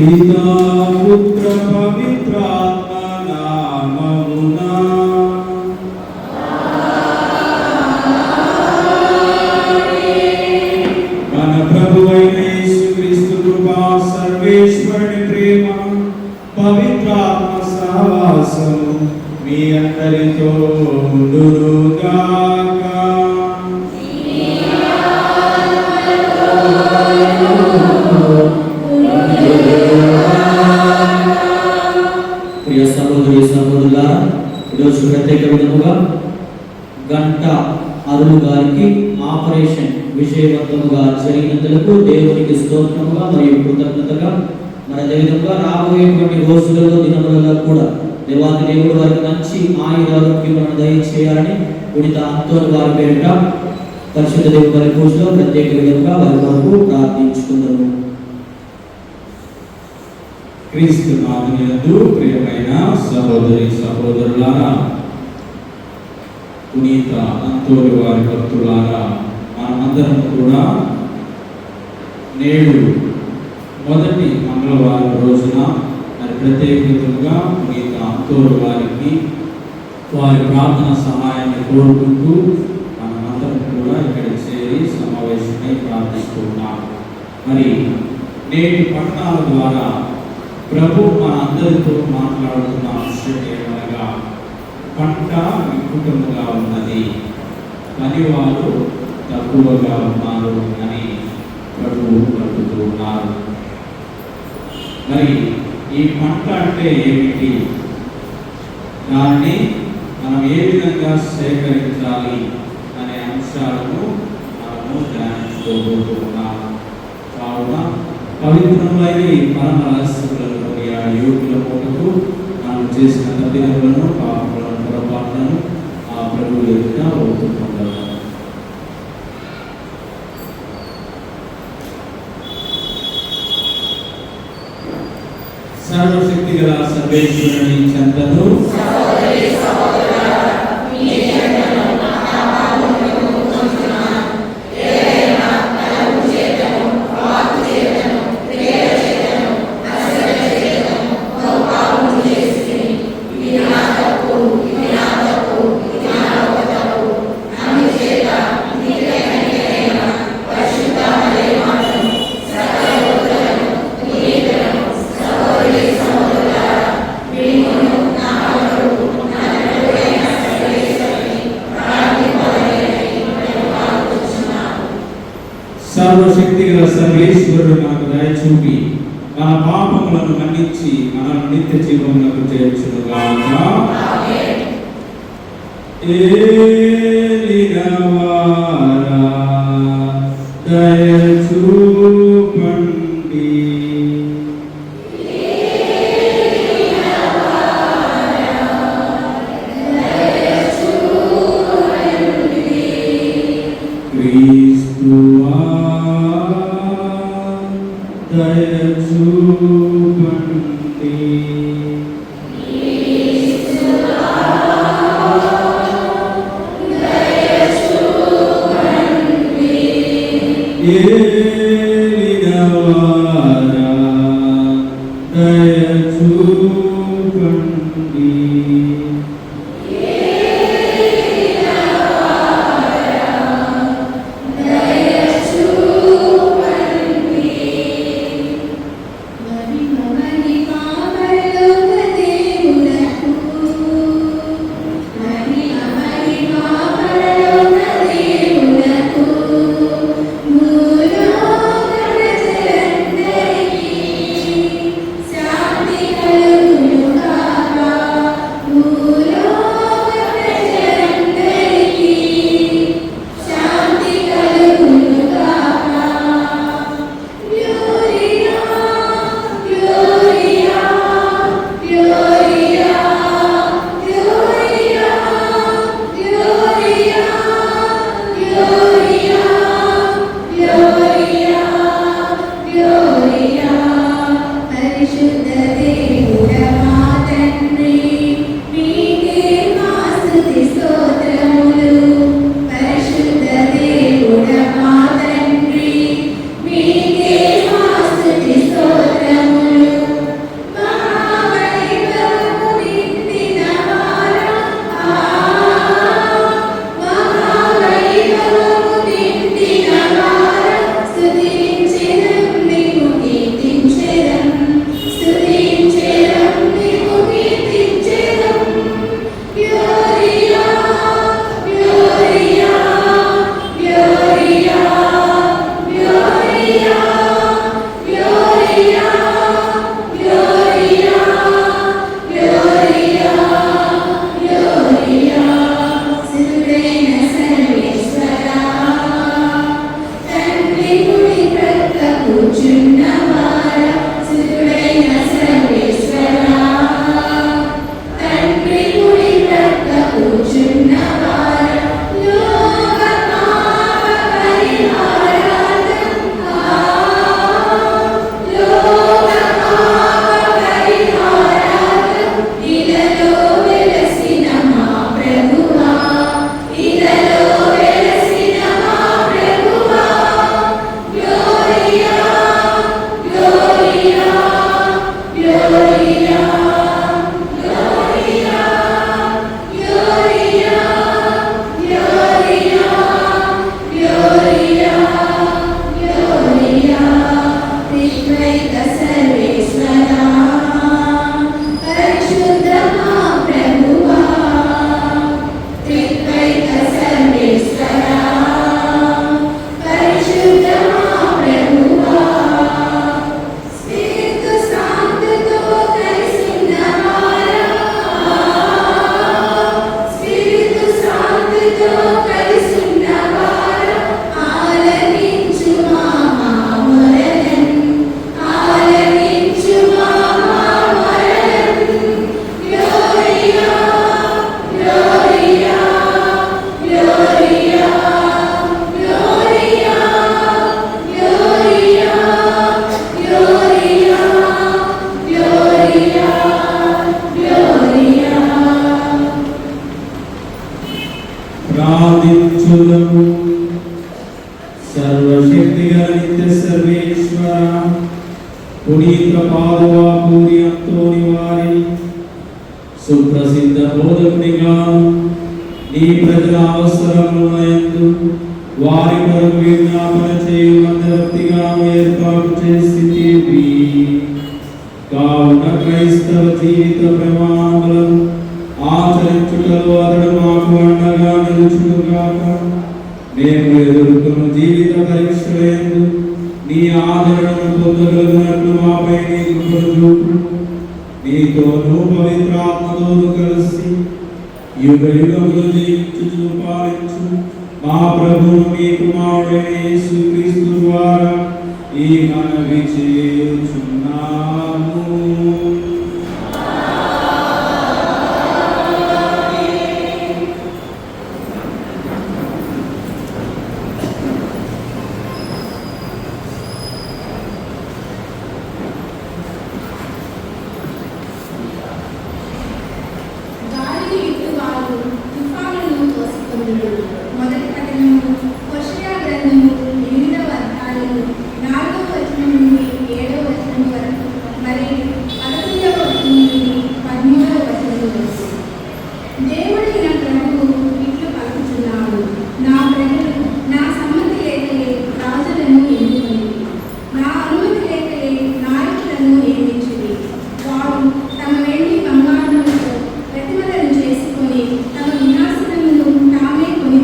పితా పుత్ర పవిత్రాత్మ నామమునా మన ప్రభువైన యేసుక్రీస్తు కృపా, సర్వేశ్వరుని ప్రేమ, పవిత్రాత్మ సహవాసము మీ అందరితో ఉండునుగాక. ప్రియ సహోదరి సహోదరులారా, ఈరోజు ప్రత్యేక విధముగా గంట అరుణ్ గారికి ఆపరేషన్ విజయవంతముగా జరిగినందుకు దేవునికి స్తోత్రముగా మరియు కృతజ్ఞతగా, మరి అదేవిధంగా రాబోయేటువంటి రోజులలో దినములలో కూడా దేవాది దేవుడు వారికి మంచి ఆయురారోగ్యములను దయచేయాలని పునీత అంతోని వారి పేరిట పరిశుద్ధ దేవుని వారి పూజలో ప్రత్యేక విధంగా వారి వరకు ప్రార్థించుకుందాము. క్రీస్తు నామమునందు ప్రియమైన సహోదరి సహోదరులారా, పునీత అంతోని వారి భక్తులారా, మనమందరం కూడా నేడు మొదటి మంగళవారం రోజున మరి ప్రత్యేకంగా పునీత అంతోని వారికి వారి ప్రార్థన సహాయాన్ని కోరుకుంటూ మనమందరం కూడా ఇక్కడ చేరి సమావేశమై ప్రార్థిస్తున్నాం. మరి నేటి పట్టణాల ద్వారా ప్రభు మన అందరితో మాట్లాడుతున్న అంశం ఏమనగా, పంట వికృతంగా ఉన్నది, పనివారు తక్కువగా ఉన్నారు అని ప్రభు పలుకుతూ ఉన్నారు. మరి ఈ పంట అంటే ఏమిటి, దాన్ని మనం ఏ విధంగా సేకరించాలి అనే అంశాలను మనము ధ్యానించుకోబోతున్నాము. కావున పవిత్రమైన ఈ పరమ రహస్యములను ఆ యోగుల పూటకు మనం చేసిన తప్పిదములను, పాపములను, పొరపాట్లను ఆ ప్రభువు ఎదుట ఒప్పుకుంటాము. సర్వశక్తి గల సర్వేశ్వరుని చెంతను సర్వశక్తి గల సర్వేశ్వరుడు నాకు దయ చూపి మన పాపములను మన్నించి మన నిత్య జీవమునకు చేర్చునుగాక. ఏలినవారా దయ చూపండి. క్రీస్తువా దయ చూపండి. ఏలినవారా దయ చూపండి. Muro సుప్రసిద్ధ బోధకునిగా నీ ప్రజల అవసరములందు వారి కొరకు విజ్ఞాపన చేయు మధ్యవర్తిగా ఏర్పాటు చేసితివి. కావున క్రైస్తవ జీవిత ప్రమాణములను ఆచరించుటలో అతడు మాకు అండగా నిలుచుగాక. మేము ఎదుర్కొన్న జీవిత పరీక్షలందు నీ ఆదరణను పొందగలిగినట్లు మాపై నీ కృపను చూపు. నీతోనూ పవిత్రాత్మతోనూ కలిసి యుగ యుగములు జీవించుచు పాలించు మా ప్రభువు మీ కుమారుడైన యేసుక్రీస్తు ద్వారా ఈ మనవి చేయుచున్నాము. మొదటి పఠనము హోషేయ గ్రంథము 8వ అధ్యాయము 4వ వచనం నుండి 7వ వచనం వరకు మరియు 11వ వచనం నుండి 13వ వచనం వరకు. దేవుడైన ప్రభువు ఇట్లు పలుకుచున్నాడు, నా ప్రజలు నా సమ్మతి లేకలే రాజులను ఎన్నుకొనిరి, నా అనుమతి లేకలే నాయకులను నియమించిరి. వారు తమ వెండి బంగారములతో ప్రతిమలను చేసుకొని తమ వినాశనమును తామే కొని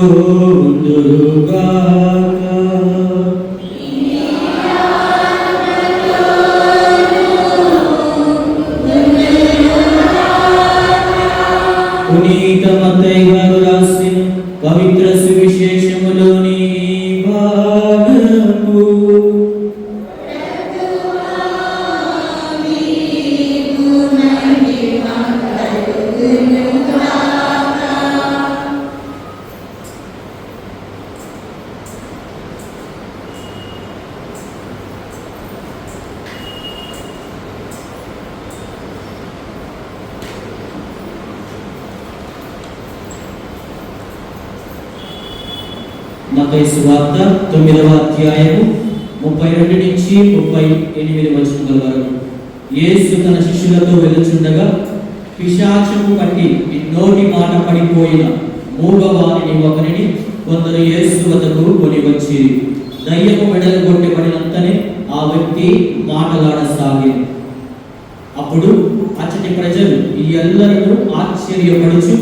ఉందురుగాక. పునీత మత్తయి గారు రాసిన పవిత్ర సువిశేషములోని భాగము. మత్తయి సువార్త 9వ అధ్యాయము 32 నుంచి 38 వచనముల వరకు. యేసు తన శిష్యులతో వెళ్ళుచుండగా పిశాచము పట్టి నోటి మాట పడిపోయిన మూగవానిని ఒకరిని కొందరు యేసు వద్దకు కొని వచ్చి దయ్యము వెడలగొట్టబడినంతనే ఆ వ్యక్తి మాటలాడసాగింది. అప్పుడు అచ్చటి ప్రజలు ఎల్లరూ ఆశ్చర్యపడుచు,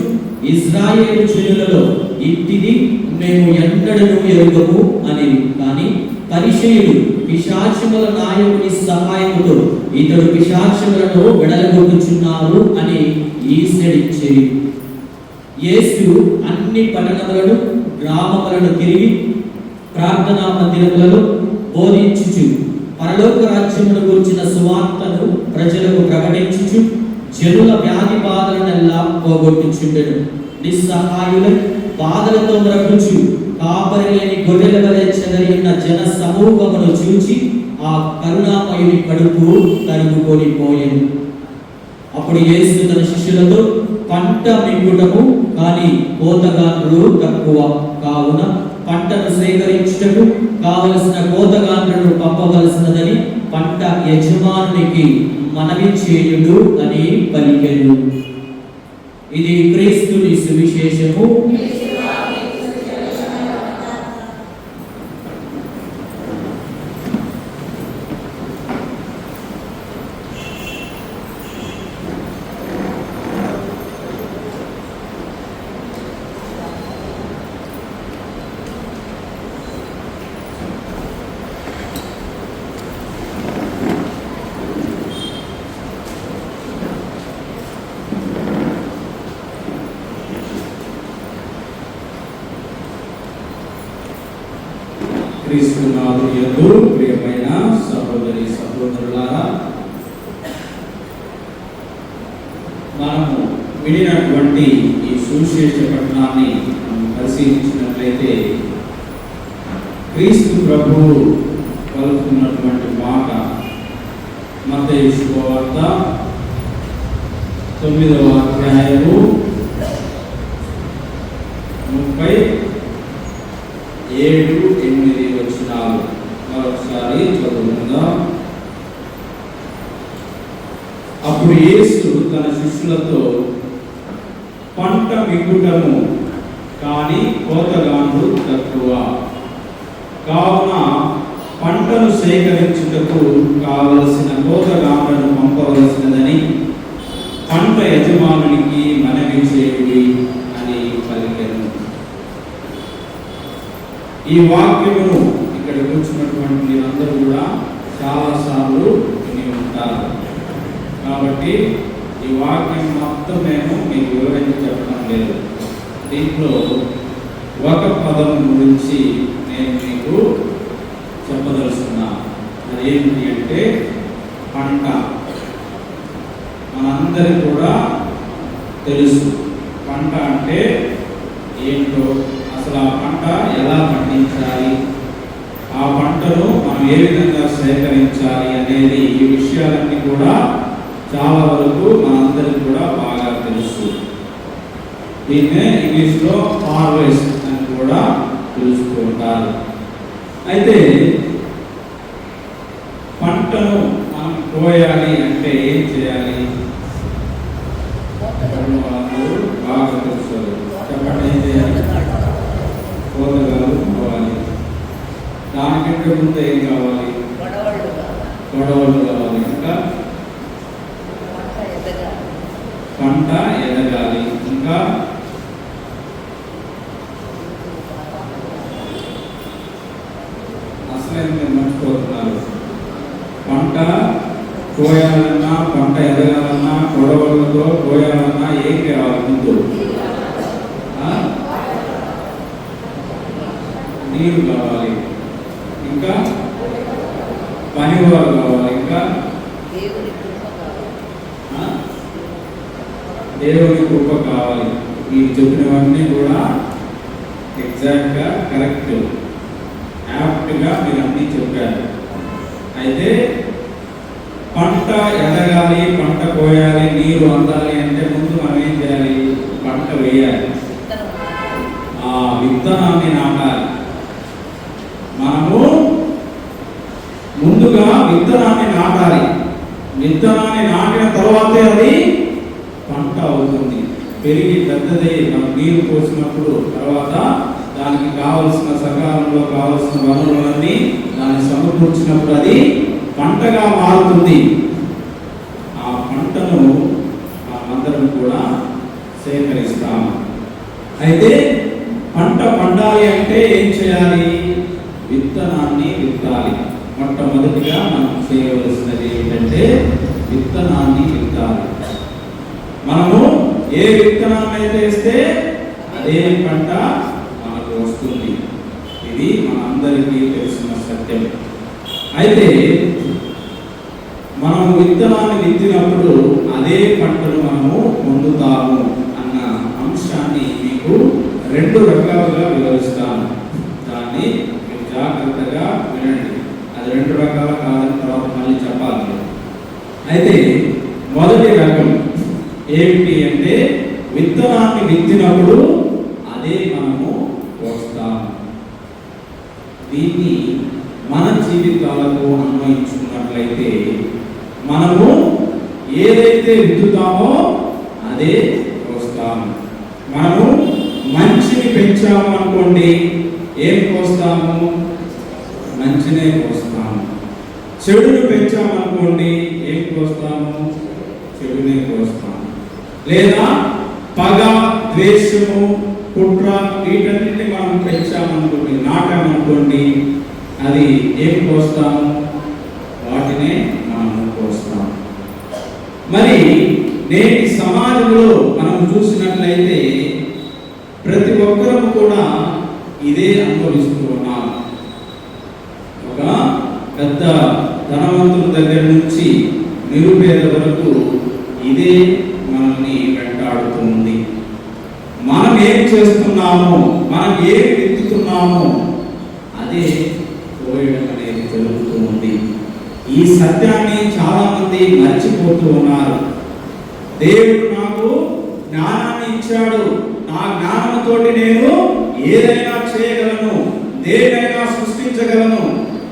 ఇశ్రాయేలు జనులలో ఇట్టిది మేము ఎన్నడూ ఎరుగము అని. కానీ పరిసయ్యులు పిశాచముల నాయకుని సహాయముతో ఇతడు పిశాచములను వెడలగొట్టుచున్నారు అని ఈసడించేది. యేసు అన్ని పట్టణములను గ్రామములను తిరిగి ప్రార్థనా మందిరములలో బోధించుచు పరలోక రాజ్యమును గురించిన సువార్తను ప్రజలకు ప్రకటించుచు జనుల వ్యాధి బాధలనెల్లా పోగొట్టుచుండెను. నిస్సహాయులై బాధలతో మ్రగుచు కాపరి లేని గొర్రెల వలె చెదరి ఉన్న జన సమూహమును చూచి ఆ కరుణామయుని కడుపు తరుగుకొని పోయెను. అప్పుడు యేసు తన శిష్యులతో, పంట మిగుటము కానీ కోతగాండ్రులు తక్కువ, కావున పంటను సేకరించుటకు కావలసిన కోతగాండ్రులను పంపవలసినదని పంట యజమానునికి మనవి చేయుడు అని పలికెను. ఇది క్రీస్తుని సువిశేషము. క్రీస్తునాథుని యందు ప్రియమైన సహోదరి సహోదరులారా, మనము వినినటువంటి ఈ సువిశేష పట్టణాన్ని పరిశీలించినట్లయితే క్రీస్తు ప్రభువు పలుకుతున్నటువంటి మాట మత్తయి శుభవార్త 9వ అధ్యాయము 37-8 వచనాలు మరొకసారి చదువుకుందాం. అప్పుడు యేసు తన శిష్యులతో, పంట మిగుటము కానీ కోతగాండ్రు తక్కువ, కావున పంటను సేకరించుటకు కావలసిన కోతగాండ్రులను పంపవలసినదని పంట యజమానునికి మనవి చేయుడి అని పలికెను. ఈ వాక్యమును ఇక్కడ కూర్చున్నటువంటి మీరందరూ కూడా చాలాసార్లు విని ఉంటారు. కాబట్టి ఈ వాక్యం మొత్తం నేను మీకు వివరించి చెప్పడం లేదు. దీంట్లో ఒక పదం గురించి నేను మీకు చెప్పదలుచుకున్నాను. అదేంటి అంటే పంట. మనందరికీ కూడా తెలుసు పంట అంటే ఏంటో, అసలు ఆ పంట ఎలా పండించాలి, ఆ పంటను మనం ఏ విధంగా సేకరించాలి అనేది, ఈ విషయాలన్నీ కూడా చాలా వరకు మనందరికీ కూడా బాగా తెలుసు. దీన్నే ఇంగ్లీష్లో హార్వెస్ట్ అని కూడా పిలుస్తూ ఉంటారు. అయితే పంటను మనం కోయాలి అంటే ఏం చేయాలి? బాగా తెలుసు. చెప్పండి, ఏం చేయాలి? కోతగాలు కావాలి. దానికంటే ముందు ఏం కావాలి? గొడవలు కావాలి. ఇంకా పంట ఎదగాలి. ఇంకా అసలే మీరు మర్చిపోతున్నారు. పంట కోయాలన్నా, పంట ఎదగాలన్నా, గొడవలతో కోయాలన్నా ఏం కావాలి? ముందు నీరు కావాలి, ఇంకా పనివారు కావాలి, ఇంకా దేవుని కృప కావాలి. మీరు చెప్పినవన్నీ కూడా ఎగ్జాక్ట్గా కరెక్ట్, యాప్ట్గా మీరు అన్నీ చెప్పారు. అయితే పంట ఎదగాలి, పంట కోయాలి, నీరు అందాలి అంటే ముందు మనం ఏం చేయాలి? పంట వేయాలి, ఆ విత్తనాన్ని నాటాలి. మనము ముందుగా విత్తనాన్ని నాటాలి. విత్తనాన్ని నాటిన తర్వాతే అది పంట అవుతుంది. పెరిగి పెద్దదై మనం నీరు పోసినప్పుడు తర్వాత దానికి కావలసిన సకాలంలో కావలసిన వనరులన్నీ దాన్ని సమకూర్చినప్పుడు అది పంటగా మారుతుంది. ఆ పంటను మనమందరం కూడా సేకరిస్తాము. అయితే పంట పండాలి అంటే ఏం చేయాలి? విత్తనాన్ని విత్తాలి. మొట్టమొదటిగా మనం చేయవలసినది ఏంటంటే విత్తనాన్ని విత్తాలి. మనము ఏ విత్తనాన్ని అయితే వేస్తే అదే పంట మనకు వస్తుంది. ఇది మనందరికీ తెలిసిన సత్యం. అయితే మనం విత్తనాన్ని విత్తినప్పుడు అదే పంటను మనము పొందుతాము అన్న అంశాన్ని మీకు 2 రకాలుగా వివరిస్తాను. దాన్ని మీరు జాగ్రత్తగా వినండి. అది 2 రకాలు కాదని తర్వాత మళ్ళీ చెప్పాలి. అయితే మొదటి రకం ఏమిటి అంటే విత్తనాన్ని విత్తినప్పుడు అదే మనము కోస్తాము. దీన్ని మన జీవితాలకు అన్వయించుకున్నట్లయితే మనము ఏదైతే విత్తుతామో అదే కోస్తాము. మనము మంచిని పెంచాము అనుకోండి, ఏం కోస్తాము? మంచినే కోస్తాము. చెడును పెంచాము అనుకోండి, ఏం కోస్తాము? చెడునే కోస్తాము. లేదా పగ, ద్వేషము, కుట్ర వీటన్నిటిని మనం పెంచామనుకోండి, నాటామనుకోండి, అది ఏం కోస్తాము? వాటినే మనం కోస్తాము. మరి నేటి సమాజంలో మనం చూసినట్లయితే ప్రతి ఒక్కరూ కూడా ఇదే అనుభవిస్తూ ఉన్నాం. ఒక పెద్ద ధనవంతుల దగ్గర నుంచి నిరుపేద వరకు ఇదే మనల్ని వెంటాడుతుంది. మనం ఏం చేస్తున్నామో, మనం ఏం విత్తుతున్నామో అదే కోయడం అనేది జరుగుతూ ఉంది. ఈ సత్యాన్ని చాలా మంది మర్చిపోతూ ఉన్నారు. దేవుడు నాకు జ్ఞానాన్ని ఇచ్చాడు, నా జ్ఞానంతో నేను ఏదైనా చేయగలను, దేన్నైనా సృష్టించగలను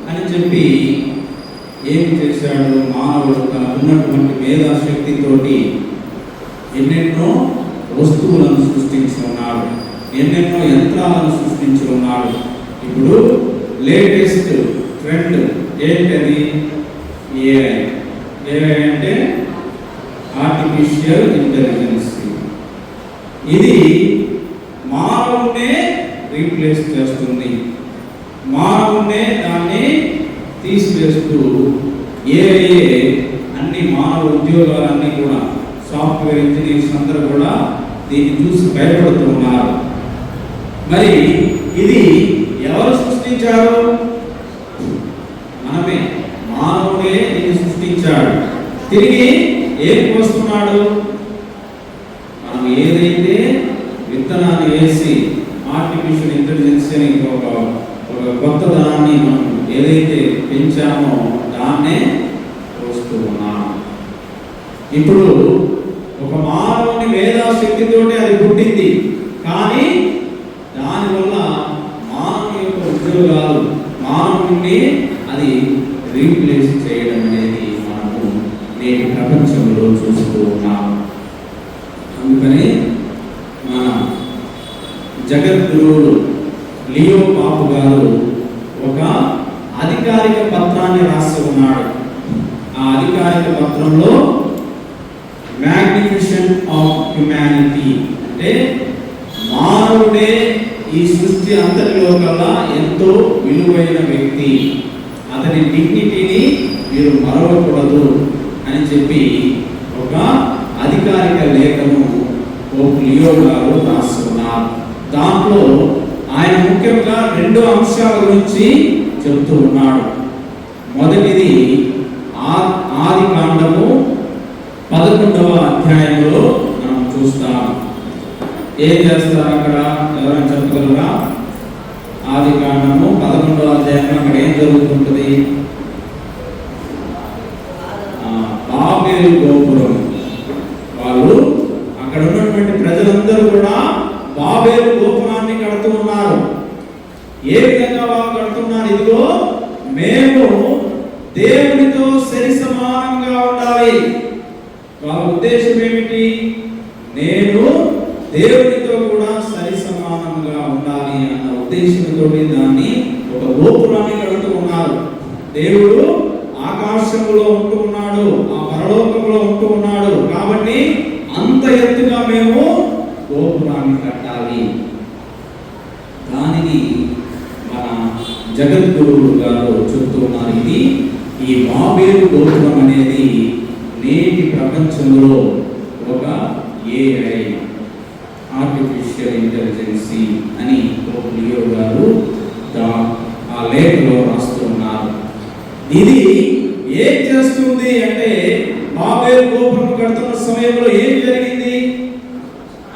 అని చెప్పి ఏం చేశాడు? మానవుడు తన ఉన్నటువంటి మేధాశక్తితోటి ఎన్నెన్నో వస్తువులను సృష్టించి ఉన్నాడు, ఎన్నెన్నో యంత్రాలను సృష్టించి ఉన్నాడు. ఇప్పుడు లేటెస్ట్ ట్రెండ్ ఏంటది? ఏఐ. ఏఐ అంటే ఆర్టిఫిషియల్ ఇంటెలిజెన్స్. ఇది మానవునే రీప్లేస్ చేస్తుంది, మానవునే దాన్ని తీసివేస్తూ ఏఐ అన్ని మానవ ఉద్యోగాలన్నీ కూడా సాఫ్ట్వేర్ ఇంజనీర్స్ అందరూ కూడా దీన్ని చూసి భయపడుతూ ఉన్నారు. మరి ఇది ఎవరు సృష్టించారు? మనమే, మానవుడే దీన్ని సృష్టించాడు. తిరిగి ఏం పోస్తున్నాడు? మనం ఏదైతే విత్తనాన్ని వేసి ఆర్టిఫిషియల్ ఇంటెలిజెన్స్ అని ఒక కొత్త ధనాన్ని మనం ఏదైతే పెంచామో దాన్నే పోస్తూ ఉన్నాం. ఇప్పుడు ఒక మానవుని మేధాశక్తితోటి అది పుట్టింది, కానీ దానివల్ల మానవుని యొక్క ఉద్యోగాలు, మానవుని అది రీప్లేస్ చేయడం అనేది మనము నేటి ప్రపంచంలో చూస్తూ ఉన్నాం. అందుకని మన జగద్గురువులు లియో పాపు గారు ఒక అధికారిక పత్రాన్ని రాసి ఉన్నాడు. ఆ అధికారిక పత్రంలో మ్యాగ్నిఫిషన్ ఆఫ్ హ్యుమానిటీ అంటే మానవుడే ఈ సృష్టి అంతటిలో కల్లా ఎంత ఎంతో విలువైన వ్యక్తి, అతని డిగ్నిటీని మీరు మరవకూడదు అని చెప్పి ఒక అధికారిక లేఖను పోప్ లియో గారు రాస్తున్నారు. దాంట్లో ఆయన ముఖ్యంగా 2 అంశాల గురించి చెప్తూ ఉన్నాడు. మొదటిది ఆది కాండము 11వ అధ్యాయంలో మనం చూస్తాం. ఏం చేస్తారు అక్కడ, ఎవరైనా చెప్పగలరా? ఆది కాండము 11వ అధ్యాయంలో అక్కడ ఏం జరుగుతుంటుంది? బాబేలు గోపురం. వాళ్ళు అక్కడ ఉన్నటువంటి ప్రజలందరూ కూడా బాబేలు గోపురాన్ని కడుతూ ఉన్నారు. ఏ విధంగా వాళ్ళు కడుతున్నారు? ఇదిగో మేము దేవునితో సరి సమానంగా ఉండాలి. వాళ్ళ ఉద్దేశం ఏమిటి? నేను దేవునితో కూడా సరి సమానంగా ఉండాలి అన్న ఉద్దేశంతో దాన్ని ఒక గోపురాన్ని కడుతూ ఉన్నారు. దేవుడు ఆకాశంలో ఉంటూ ఉన్నాడు, ఆ పరలోకంలో ఉంటూ ఉన్నాడు. కాబట్టి అంత ఎత్తుగా మేము గోపురాన్ని కట్టాలి. దానిని మన జగద్గురువు గారు చెప్తున్నారు. ఈ బాబేలు గోపురం అనేది నేటి ప్రపంచంలో ఒక AI, ఆర్టిఫిషియల్ ఇంటెలిజెన్సీ అని పోప్ లియో గారు ఆ లేఖలో రాస్తున్నారు. ఇది ఏం చేస్తుంది అంటే, బాబేలు గోపురం కడుతున్న సమయంలో ఏం జరిగింది?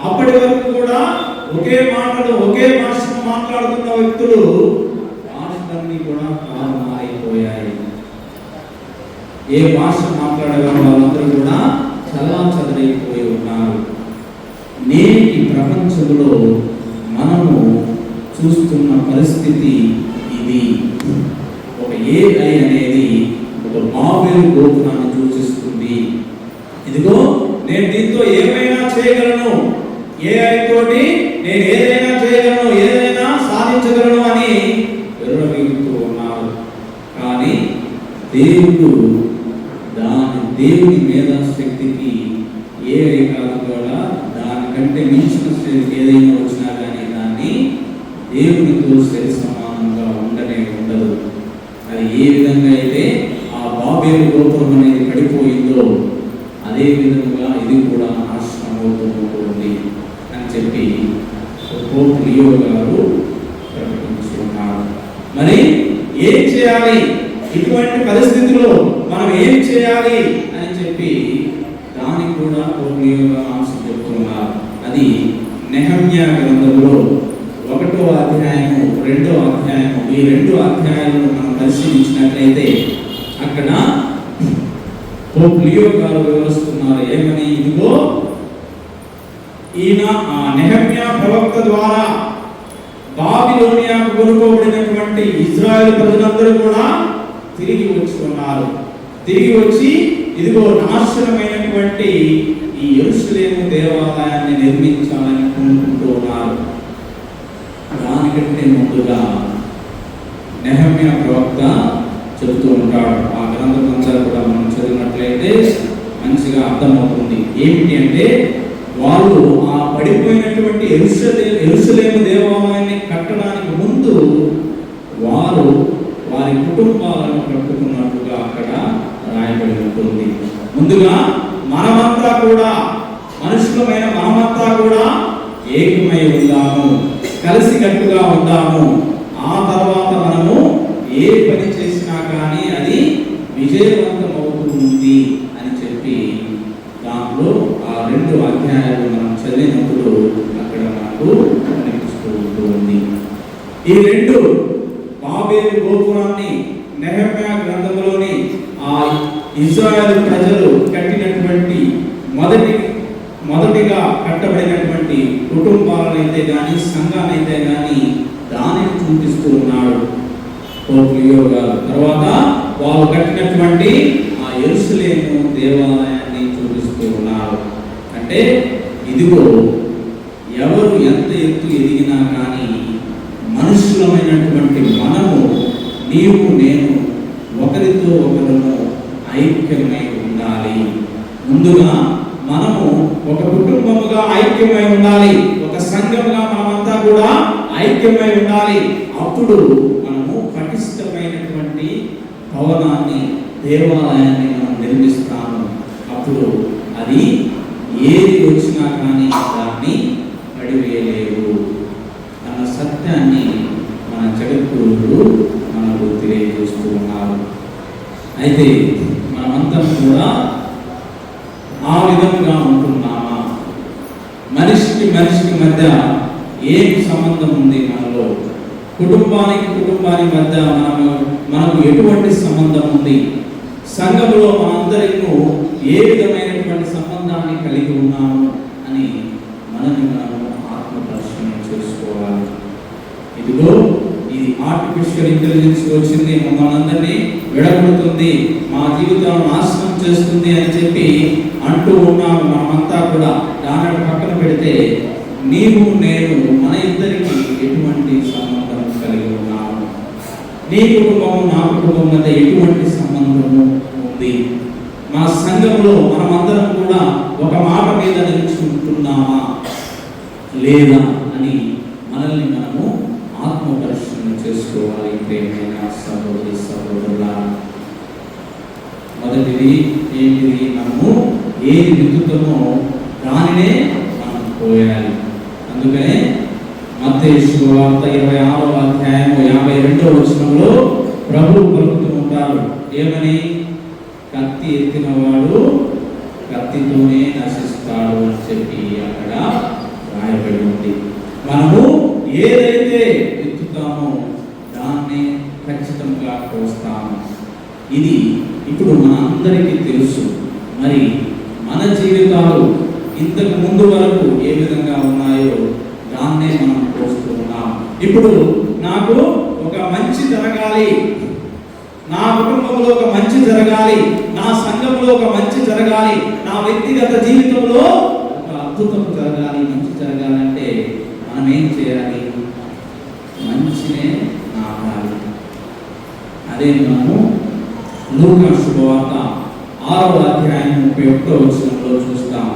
అప్పటి వరకు కూడా ఒకే మాటలు, ఒకే భాషను మాట్లాడుతున్న వ్యక్తులు భాషలన్నీ కూడా మారిపోయాయి. ఏ భాష మాట్లాడగల వాళ్ళందరూ కూడా చాలా చదరైపోయి ఉన్నారు. నేటి ప్రపంచంలో మనము చూస్తున్న పరిస్థితి ఇది. ఒక AI అనేది ఒక బాబేలు గోపురాన్ని సూచిస్తుంది. ఇదిగో నేను దీంతో ఏమైనా చేయగలను, AI తోటి నేను ఏదైనా చేయగలను, ఏదైనా సాధించగలను అని విర్రవీగుతూ ఉన్నారు. కానీ దేవుని మేధాశక్తికి AI కాదు కూడా, దానికంటే మించిన ఏదైనా వచ్చినా కానీ దాన్ని దేవునితో సరి సమానంగా ఉండదు. అది ఏ విధంగా అయితే ఆ బాబేలు గోపురం అనేది పడిపోయిందో అదే విధంగా ఇది కూడా నాశనం అవుతూ ఉంటుంది అని చెప్పి పోప్ లియో గారు ప్రకటించుకున్నారు. మరి ఏం చేయాలి? ఇటువంటి పరిస్థితుల్లో మనం ఏం చేయాలి అని చెప్పి దానికి కూడా పోప్ లియో గారు ఆన్సర్ చెప్తున్నారు. అది నెహమ్యా గ్రంథంలో 1వ అధ్యాయము 2వ అధ్యాయము, ఈ 2 అధ్యాయాలను మనం పరిశీలించినట్లయితే అక్కడ పోప్ లియో గారు వివరిస్తున్నారు. ఏమని? ఇదిగో ఈయన నెహమ్యా ప్రవక్త ద్వారా బాబిలోనియాకు కొనుక్కోబడినటువంటి ఇజ్రాయెల్ ప్రజలందరూ కూడా తిరిగి వచ్చి ఉన్నారు. తిరిగి వచ్చి ఇదిగో నాశనమైనటువంటి ఈ యెరూషలేము దేవాలయాన్ని నిర్మించాలని కోరుకుంటూ ఉన్నారు. దానికంటే ముందుగా నెహమ్యా ప్రవక్త చెబుతూ ఉంటాడు. ఆ గ్రంథం అంతా కూడా మనం చదివినట్లయితే మంచిగా అర్థమవుతుంది. ఏమిటి అంటే, వాళ్ళు ఆ పడిపోయినటువంటి యెరూషలేము దేవాలయాన్ని కట్టడానికి ముందు వారు వారి కుటుంబాలను కట్టుకున్నట్టుగా అక్కడ రాయబడి ఉంటుంది. ముందుగా మనమంతా కూడా, మనుషులమైన మనమంతా కూడా ఏకమై ఉందాము, కలిసికట్టుగా ఉందాము. ఆ తర్వాత మనము ఏ పని చేసినా కానీ అది విజయవంతం అవుతుంది అని చెప్పి దాంట్లో ఆ 2 అధ్యాయాలు మనం చదివినప్పుడు అక్కడ మనకు కనిపిస్తూ ఉంటుంది. ఈ 2 బాబేలు గోపురాన్ని నెహమ్యా గ్రంథంలోని ఆ ఇజ్రాయెల్ ప్రజలు కట్టినటువంటి మొదటిగా కట్టబడినటువంటి కుటుంబాలనైతే కానీ, సంఘానైతే కానీ దానిని చూపిస్తూ ఉన్నాడు పోప్ లియో గారు. తర్వాత వాళ్ళు కట్టినటువంటి ఆ యెరూషలేము దేవాలయాన్ని చూపిస్తూ ఉన్నారు. అంటే ఇదిగో ఎవరు ఎంత ఎత్తు ఎదిగినా కానీ మనుషులమైనటువంటి మనము, నీవు నేను ఒకరితో ఒకరము ఐక్యమై ఉండాలి. ముందుగా మనము ఒక కుటుంబముగా ఐక్యమై ఉండాలి, ఒక సంఘంగా మనమంతా కూడా ఐక్యమై ఉండాలి. అప్పుడు మనము పటిష్టమైనటువంటి భవనాన్ని, దేవాలయాన్ని మనం నిర్మిస్తాము. అప్పుడు అది ఏది వచ్చినా కానీ దాన్ని పడివేయలేవు అన్న సత్యాన్ని మన జగద్గురువులు మనకు తెలియజేస్తూ ఉన్నారు. అయితే మనమంతా కూడా ఆ విధంగా ఉంటున్నామా? మనిషికి మధ్య ఏం సంబంధం ఉంది? మనలో కుటుంబానికి మధ్య మనకు ఎటువంటి సంబంధం ఉంది? సంఘంలో మనందరికీ ఏ విధమైనటువంటి సంబంధాన్ని కలిగి ఉన్నాము అని మనము ఆత్మ పరిశీలన చేసుకోవాలి. ఇదిగో ఇది ఆర్టిఫిషియల్ ఇంటెలిజెన్స్ వచ్చింది, మనందరినీ విడగొడుతుంది, మా జీవితాలను నాశనం చేస్తుంది అని చెప్పి అంటూ ఉన్నాము. మనమంతా కూడా దానిని పక్కన పెడితే నీవు నేను మన ఇద్దరికి ఎటువంటి సంబంధం కలిగి ఉన్నాము? నీ కుటుంబము నా కుటుంబం మధ్య ఎటువంటి సంబంధము ఉంది? మా సంఘంలో మనమందరం కూడా ఒక మాట మీద నిలుచుకుంటున్నామా లేదా అని మనల్ని మనము ఆత్మ పరిశీలన చేసుకోవాలి. ప్రియమైన సహోదరి సహోదరులారా, మొదటిది ఏంటిది? మనము ఏది విత్తుతామో దానినే మనం కోయాలి. అందుకనే మత్తయి శుభవార్త 26వ అధ్యాయము 52వ వచనంలో ప్రభువు పలుకుతూ ఉంటారు. ఏమని? కత్తి ఎత్తినవాడు కత్తితోనే నశిస్తాడు అని చెప్పి అక్కడ రాయబడి ఉంది. మనము ఏదైతే ఎత్తుతామో దాన్ని ఖచ్చితంగా కోస్తాము. ఇది ఇప్పుడు మన అందరికీ తెలుసు. మరి మన జీవితాలు ఇంతకు ముందు వరకు ఏ విధంగా ఉన్నాయో దాన్నే మనం కోస్తూ ఉన్నాం. ఇప్పుడు నాకు ఒక మంచి జరగాలి, నా కుటుంబంలో ఒక మంచి జరగాలి, నా సంఘంలో ఒక మంచి జరగాలి, నా వ్యక్తిగత జీవితంలో ఒక అద్భుతం జరగాలి, మంచి జరగాలంటే మనం ఏం చేయాలి? మంచినే నాటాలి. అదే మనము లూకా శుభవార్త 6వ అధ్యాయం 31వ వచనంలో చూస్తాం.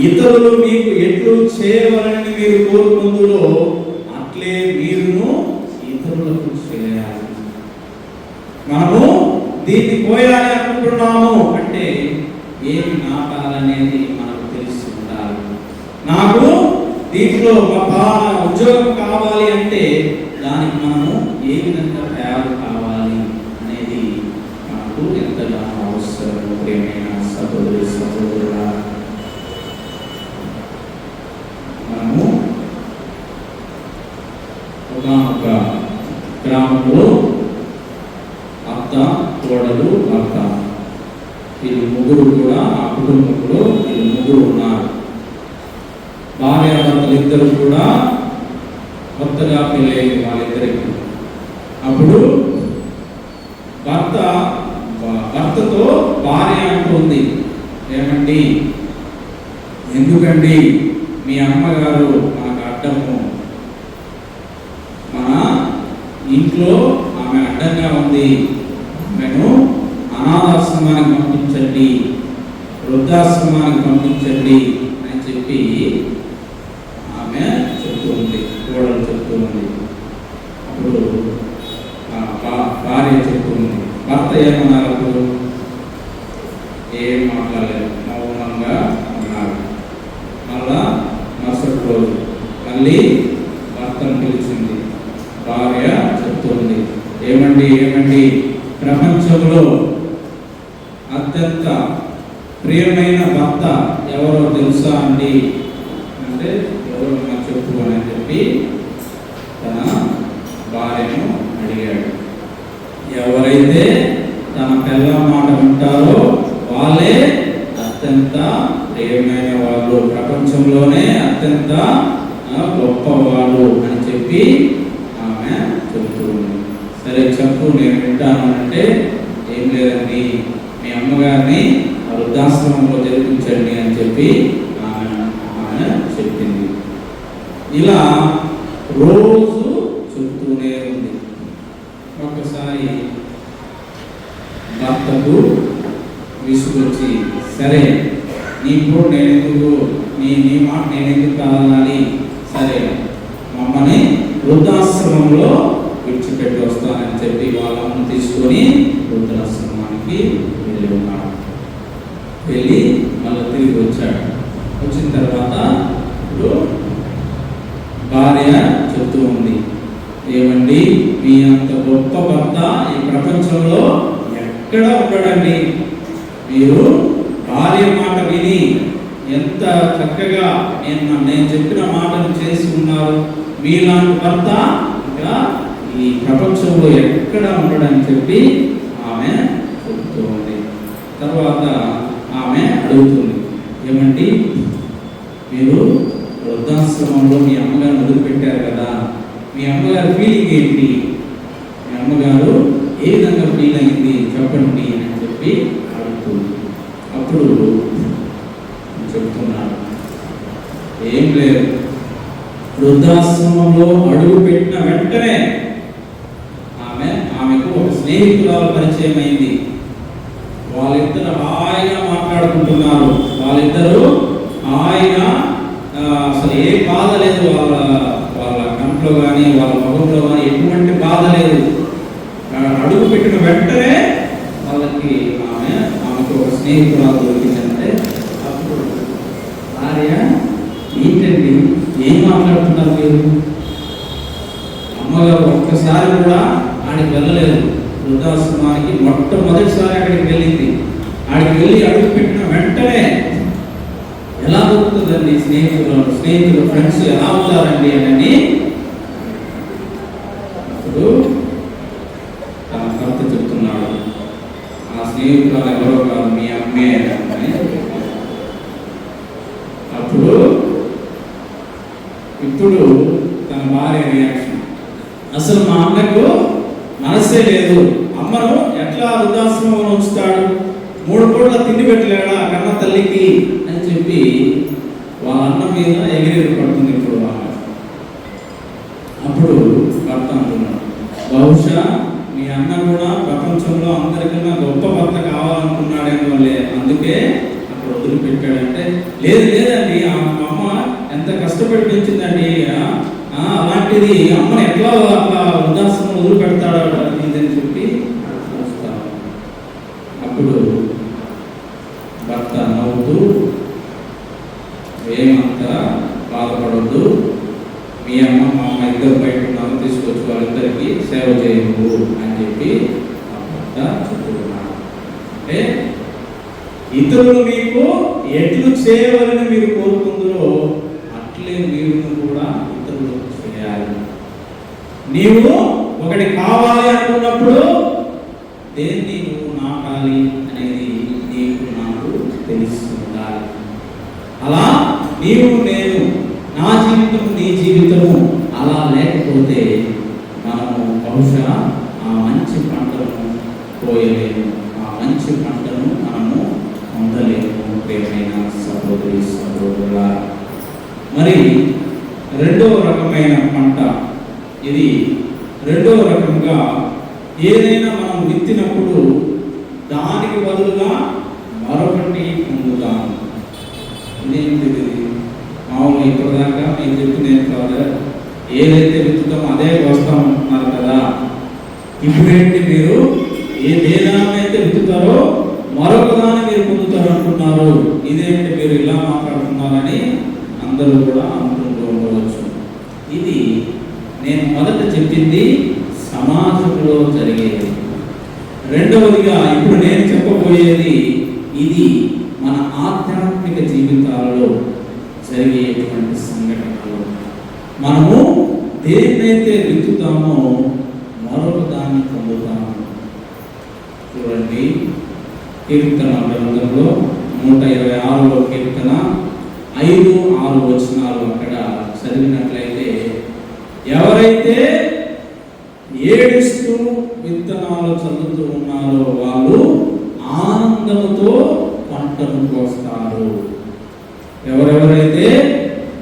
ఇతరులు మీకు ఎట్లు చేయవలని మీరు కోరుకుందురో అట్లే మీరును ఇతరులకు చేయాలి. మనము దీన్ని పోయాలి అనుకుంటున్నాము అంటే ఏమి నాటాలనేది మనకు తెలిసి ఉండాలి. నాకు దీంట్లో ఉద్యోగం కావాలి అంటే దానికి మనము ఏ విధంగా తయారు కావాలి అనేది మనకు ఎంతగానో అవసరం. ప్రియమైన సహోదరి సహోదరులారా, మనము ఒక గ్రామంలో అత్త, కోడలు, భర్త, వీళ్ళు ముగ్గురు కూడా ఆ కుటుంబంలో వీళ్ళు ముగ్గురు ఉన్నారు. భార్యాభర్తలు ఇద్దరు కూడా కొత్తగా పెళ్ళైన వాళ్ళిద్దరికి. అప్పుడు భర్తతో భార్య అంటుంది, ఏమండి, ఎందుకండి మీ అమ్మగారు మనకు అడ్డము, మన ఇంట్లో ఆమె అడ్డంగా ఉంది, ఆమెను అనాథాశ్రమానికి పంపించండి, వృద్ధాశ్రమానికి పంపించండి అని చెప్పి ఆమె చెప్తూ ఉంది, కోడలు చెప్తూ ఉంది. అప్పుడు భార్య చెప్తూ ఉంది. భర్త ఏమన్నారు? అప్పుడు ఏం మాట్లాడలేదు, మౌనంగా ఉన్నారు. మళ్ళా మరుసటి రోజు మళ్ళీ భర్తను పిలిచింది. భార్య చెప్తుంది, ఏమండి, ప్రపంచంలో అత్యంత ప్రియమైన భర్త ఎవరో తెలుసా అండి అంటే, ఎవరో నాకు చెప్పు అని చెప్పి తన భార్యను అడిగాడు. ఎవరైతే తన పిల్ల మాట వింటారో వాళ్ళే అత్యంత ప్రియమైన వాళ్ళు, ప్రపంచంలోనే అత్యంత గొప్పవాళ్ళు అని చెప్పి ఆమె చెప్తూ ఉంది. సరే చెప్పు, నేను వింటాను అంటే, ఏం లేదండి, మీ అమ్మగారిని వృద్ధాశ్రమంలో జరిపించండి అని చెప్పి ఆమె చెప్పింది. ఇలా రోజు చెప్తూనే ఉంది. ఒకసారి భర్తకు విసుగొచ్చి, సరే నీకు నీ మాట నేను ఎందుకు కాదనాలి, సరే మమ్మల్ని వృద్ధాశ్రమంలో విడిచిపెట్టి వస్తానని చెప్పి వాళ్ళ అమ్మను తీసుకొని వృద్ధాశ్రమానికి వెళ్ళి ఉన్నాడు. వెళ్ళి మళ్ళీ తిరిగి వచ్చాడు. వచ్చిన తర్వాత ఇప్పుడు భార్య చెప్తూ ఉంది, ఏమండి మీ అంత గొప్ప భర్త ఈ ప్రపంచంలో ఎక్కడ ఉండడండి. మీరు భార్య మాట విని ఎంత చక్కగా నేను చెప్పిన మాటను చేసి ఉన్నారు. మీలాంటి భర్త ఇంకా ఈ ప్రపంచంలో ఎక్కడ ఉండడని చెప్పి ఆమె చెప్తూ ఉంది. తర్వాత ఆమె అడుగుతుంది, ఏమండి మీరు వృద్ధాశ్రమంలో మీ అమ్మగారు వదిలిపెట్టారు కదా, మీ అమ్మగారు ఫీలింగ్ ఏంటి, మీ అమ్మగారు ఏ విధంగా ఫీల్ అయింది చెప్పండి అని చెప్పి అడుగుతుంది. అప్పుడు చెప్తున్నాడు, ఏం లేదు, వృద్ధాశ్రమంలో అడుగు పెట్టిన వెంటనే ఆమెకు ఒక స్నేహితురాలు పరిచయం అయింది. వాళ్ళిద్దరు హాయిగా మాట్లాడుకుంటున్నారు. వాళ్ళిద్దరూ హాయిగా అసలు ఏ బాధ లేదు, వాళ్ళ కంట్లో కానీ వాళ్ళ ముఖంలో కానీ ఎటువంటి బాధ లేదు. అడుగు పెట్టిన వెంటనే వాళ్ళకి ఆమెకు ఒక స్నేహితురాలు దొరికిందంటే అప్పుడు భార్య, ఏంటండి ఏం మాట్లాడుతున్నారు మీరు? అమ్మగారు ఒక్కసారి కూడా ఆడికి వెళ్ళలేదు వృద్ధాశ్రమానికి. మొట్టమొదటిసారి అక్కడికి వెళ్ళింది. ఆడికి వెళ్ళి అడుగు పెట్టిన వెంటనే ఎలా దొరుకుతుందండి స్నేహితులు ఫ్రెండ్స్ ఎలా అవుతారండి అని అప్పుడు తన భర్త చెప్తున్నాడు, ఆ స్నేహితురాలు ఎవరో కాదు మీ అమ్మే అని. అప్పుడు ఇప్పుడు తన భార్య రియాక్షన్, అసలు మా అమ్మకు మనసే లేదు, అమ్మను ఎట్లా వృద్ధాశ్రమంలో ఉంచుతాడు, 3 పూట్ల తిండి పెట్టలేడా కన్న తల్లికి అని చెప్పి వాళ్ళ అన్న మీద ఎగిరి పడుతుంది. ఇప్పుడు అప్పుడు భర్త అంటున్నాడు, బహుశా మీ అన్న కూడా ప్రపంచంలో అందరికన్నా గొప్ప భర్త కావాలనుకున్నాడేమో, అందుకే అక్కడ వదిలిపెట్టాడంటే, లేదండి అమ్మ ఎంత కష్టపడి పెంచిందండి, అలాంటిది అమ్మని ఎట్లా అట్లా వృద్ధాశ్రమం వదిలిపెడతాడు ఇదని చెప్పి చూస్తాను. అప్పుడు భర్త నవ్వుతూ, ఏమంతా బాధపడద్దు, మీ అమ్మ మా అమ్మ ఇద్దరు బయట ఉన్నాము, తీసుకొచ్చి వాళ్ళిద్దరికి సేవ చేయము అని చెప్పి ఆ భర్త చెప్తున్నాడు. అంటే ఇతరులు మీకు ఎట్లు చేయవలని మీరు కోరుకుందరో అట్లే మీరు కూడా ఇతరులకు చేయాలి. నీవు ఒకటి కావాలి అనుకున్నప్పుడు దేన్ని నువ్వు నాటాలి అనేది నీకు నాకు తెలిసి ఉండాలి. అలా నీవు నేను నా జీవితం నీ జీవితము అలా లేకపోతే మనము బహుశా ఆ మంచి పంటను కోయలేము, ఆ మంచి పంటను మనము పొందలేము. ప్రియమైన సహోదరి సహోదరుల, మరి రెండవ రకమైన పంట ఇది. రెండవ రకంగా ఏదైనా మనం విత్తినప్పుడు దానికి బదులుగా మరొకటి పొందుతాము. ఇదేంటిది? మామూలుగా ఇప్పటిదాకా నేను చెప్పింది కాదు, ఏదైతే విత్తుతామో అదే వస్తాం అంటున్నారు కదా. ఇప్పుడేంటి మీరు ఏదాన్నైతే విత్తుతారో మరొక దాన్ని మీరు పొందుతారు అంటున్నారు. ఇదేంటి మీరు ఇలా మాట్లాడుతున్నారని అందరూ కూడా అనుకుంటూ ఉండవచ్చు. ఇది నేను మొదట చెప్పింది సమాజంలో జరిగేది. రెండవదిగా ఇప్పుడు నేను చెప్పబోయేది ఇది మన ఆధ్యాత్మిక జీవితాలలో జరిగేటువంటి సంఘటనలు. మనము దేన్నైతే విత్తుతామో మరొక దాన్ని పొందుతాము. చూడండి, కీర్తన గ్రంథంలో 126వ కీర్తన 5-6 వచనాలు అక్కడ చదివినట్లయితే, ఎవరైతే ఏడుస్తూ విత్తనాలు చల్లుతూ ఉన్నారో వాళ్ళు ఆనందంతో పంటను కోస్తారు. ఎవరెవరైతే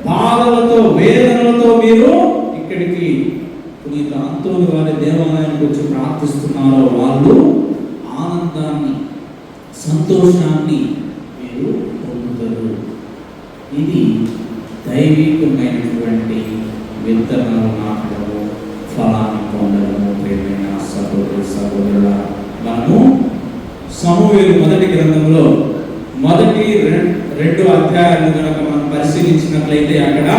బాధలతో వేదనలతో మీరు ఇక్కడికి పునీత అంతోని వారి దేవాలయానికి వచ్చి ప్రార్థిస్తున్నారో వాళ్ళు ఆనందాన్ని సంతోషాన్ని మీరు పొందుతారు. ఇది దైవికమైనటువంటి విత్తనాలు నాటడము, ఫలాన్ని పొందడము. సమూయేలు మొదటి గ్రంథంలో మొదటి రెండు అధ్యాయాలను కనుక మనం పరిశీలించినట్లయితే అక్కడ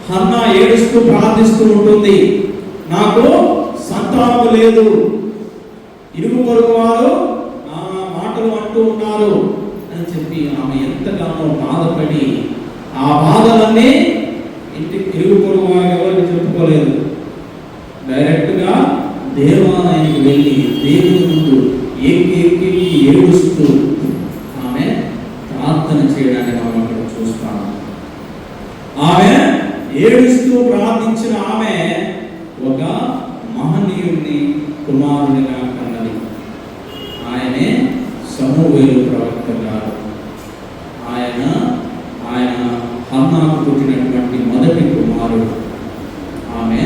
హన్నా ఏడుస్తూ ప్రార్థిస్తూ ఉంటుంది, నాకు సంతానము లేదు, ఇరుగు పొరుగు వారు ఆ మాటలు అంటూ ఉన్నారు అని చెప్పి ఆమె ఎంతగానో బాధపడి ఆ బాధలన్నీ ఇరుగు పొరుగు వారికి ఎవరికి చెప్పుకోలేదు. డైరెక్ట్గా దేవాలయానికి వెళ్ళి దేవుని ముందు ఏకి ఏడుస్తూ ఆమె ప్రార్థన చేయడానికి మనం అక్కడ చూస్తాము. ఆమె ఏడుస్తూ ప్రార్థించిన ఆమె ఒక మహనీయుడిని కుమారునిగా కన్నది. ఆయనే సమూయేలు ప్రవక్త గారు. ఆయన హన్నాకు పుట్టినటువంటి మొదటి కుమారుడు. ఆమె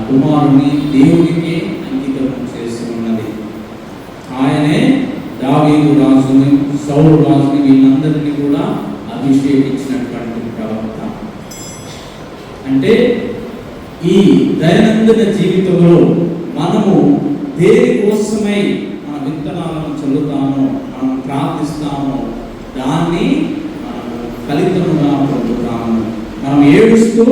కుమారుని దేవునికి అంకితం చేసి ఉన్నది. ఆయనే దావీదు రాజుని, సౌలు రాజుని, వీళ్ళందరినీ కూడా అభిషేకించినటువంటి ప్రవక్త. అంటే ఈ దైనందిన జీవితంలో మనము దేనికోసమై మన విత్తనాలను చల్లుతామో, మనం ప్రార్థిస్తామో దాన్ని మనము ఫలితముగా పొందుతాము. మనం ఏడుస్తూ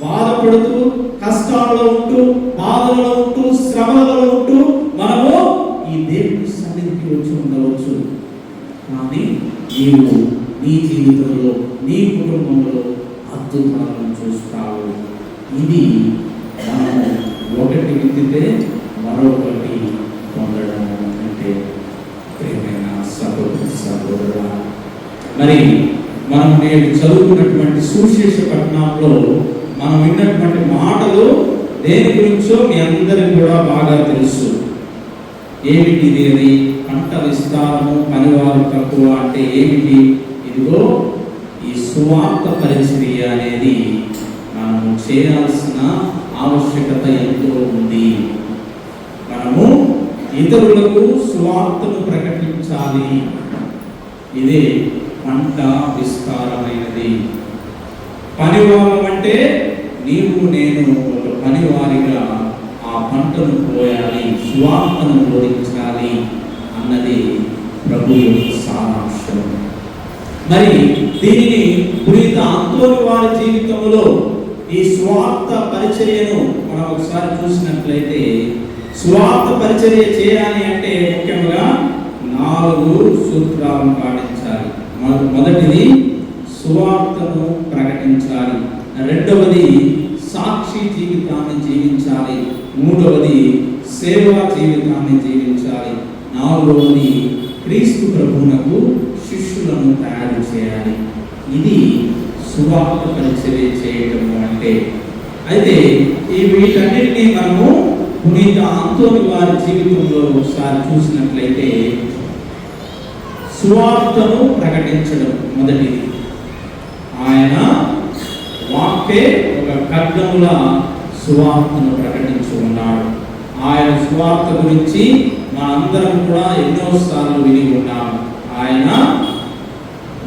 బాధపడుతూ కష్టాలలో ఉంటూ బాధలలో ఉంటూ శ్రమలలో ఉంటూ మనము ఈ దేవుని సన్నిధికి వచ్చి ఉండవచ్చు. కానీ నీవు నీ జీవితంలో నీ కుటుంబంలో అద్భుతాలను చూస్తావు. ఇది మనము ఒకటి విత్తితే మరొకటి పొందడం అంటే ప్రియమైన సహోదరుడా, మరి మనం నేడు చదువుకున్నటువంటి సువిశేష పట్టణంలో మనం విన్నటువంటి మాటలు దేని గురించో మీ అందరికీ కూడా బాగా తెలుసు. ఏమిటి ఇది? పంట విస్తారము, పనివారు తక్కువ అంటే ఏమిటి? ఇదిగో ఈ సువార్త పరిచర్య అనేది మనము చేయాల్సిన ఆవశ్యకత ఎంతో ఉంది. మనము ఇతరులకు సువార్తను ప్రకటించాలి. ఇదే పంట విస్తారమైనది. పనివారం అంటే నీవు నేను ఒక పనివారిగా ఆ పంటను పోయాలి, సువార్తను బోధించాలి అన్నది ప్రభు యొక్క సారాంశం. మరి దీనిని పునీత అంతోని వారి జీవితంలో ఈ స్వార్థ పరిచర్యను మనం ఒకసారి చూసినట్లయితే, స్వార్థ పరిచర్య చేయాలి అంటే ముఖ్యంగా 4 సూత్రాలను పాటించాలి. మొదటిది సువార్తను ప్రకటించాలి, రెండవది సాక్షి జీవితాన్ని జీవించాలి, మూడవది సేవా జీవితాన్ని జీవించాలి, నాలుగవది క్రీస్తు ప్రభువునకు శిష్యులను తయారు చేయాలి. ఇది సువార్త పరిచర్య చేయటము అంటే. అయితే ఈ వీటన్నిటినీ మనము పునీత అంతోని వారి జీవితంలో ఒకసారి చూసినట్లయితే, సువార్తను ప్రకటించడం మొదటిది. ఆయన వాక్కే ఒక ఖడ్గములా సువార్తను ప్రకటించి ఉన్నాడు. ఆయన సువార్త గురించి మనందరం కూడా ఎన్నోసార్లు విని ఉన్నాము. ఆయన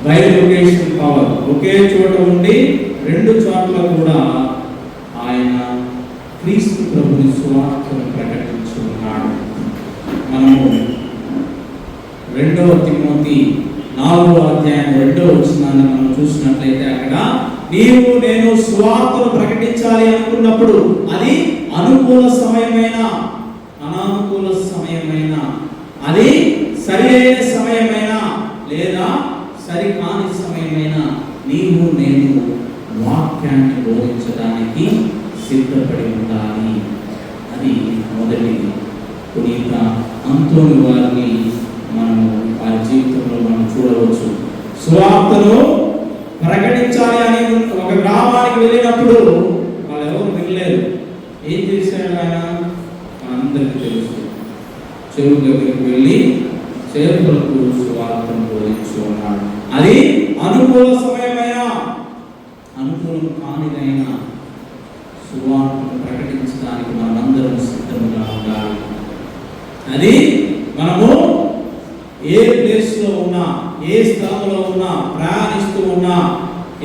బైలొకేషన్ పవర్, ఒకే చోట ఉండి 2 చోట్ల కూడా ఆయన క్రీస్తు ప్రభుని సువార్తను ప్రకటించి ఉన్నాడు. మనము 2 తిమోతి 4వ అధ్యాయం 2వ వచనాన్ని మనం చూసినట్లయితే అక్కడ నీవు నేను సువార్తను ప్రకటించాలి అనుకున్నప్పుడు అది అనుకూల సమయమైన అనానుకూల సమయమైన, అది సరి అయిన సమయమైన లేదా సరికాని సమయమైన నీవు నేను వాక్యాన్ని బోధించడానికి సిద్ధపడి ఉండాలి. అది మొదటిది. పునీత అంతోని వారిని మనము వారి జీవితంలో మనం చూడవచ్చు. సువార్తను ప్రకటించాలి అని ఒక గ్రామానికి వెళ్ళినప్పుడు వాళ్ళు ఎవరు వినలేదు. ఏం చేశాడు ఆయన? అందరికీ తెలుసు. చెరువు దగ్గరికి వెళ్ళి చేతులకు సువార్తను బోధించు ఉన్నాడు. అది అనుకూల సమయమైనా అనుకూలం కానిదైనా సువార్తను ప్రకటించడానికి మనందరం సిద్ధంగా ఉండాలి. అది మనము ఏ ప్లేస్లో ఉన్నా, ఏ స్థలంలో ఉన్నా, ప్రయాణిస్తూ ఉన్నా,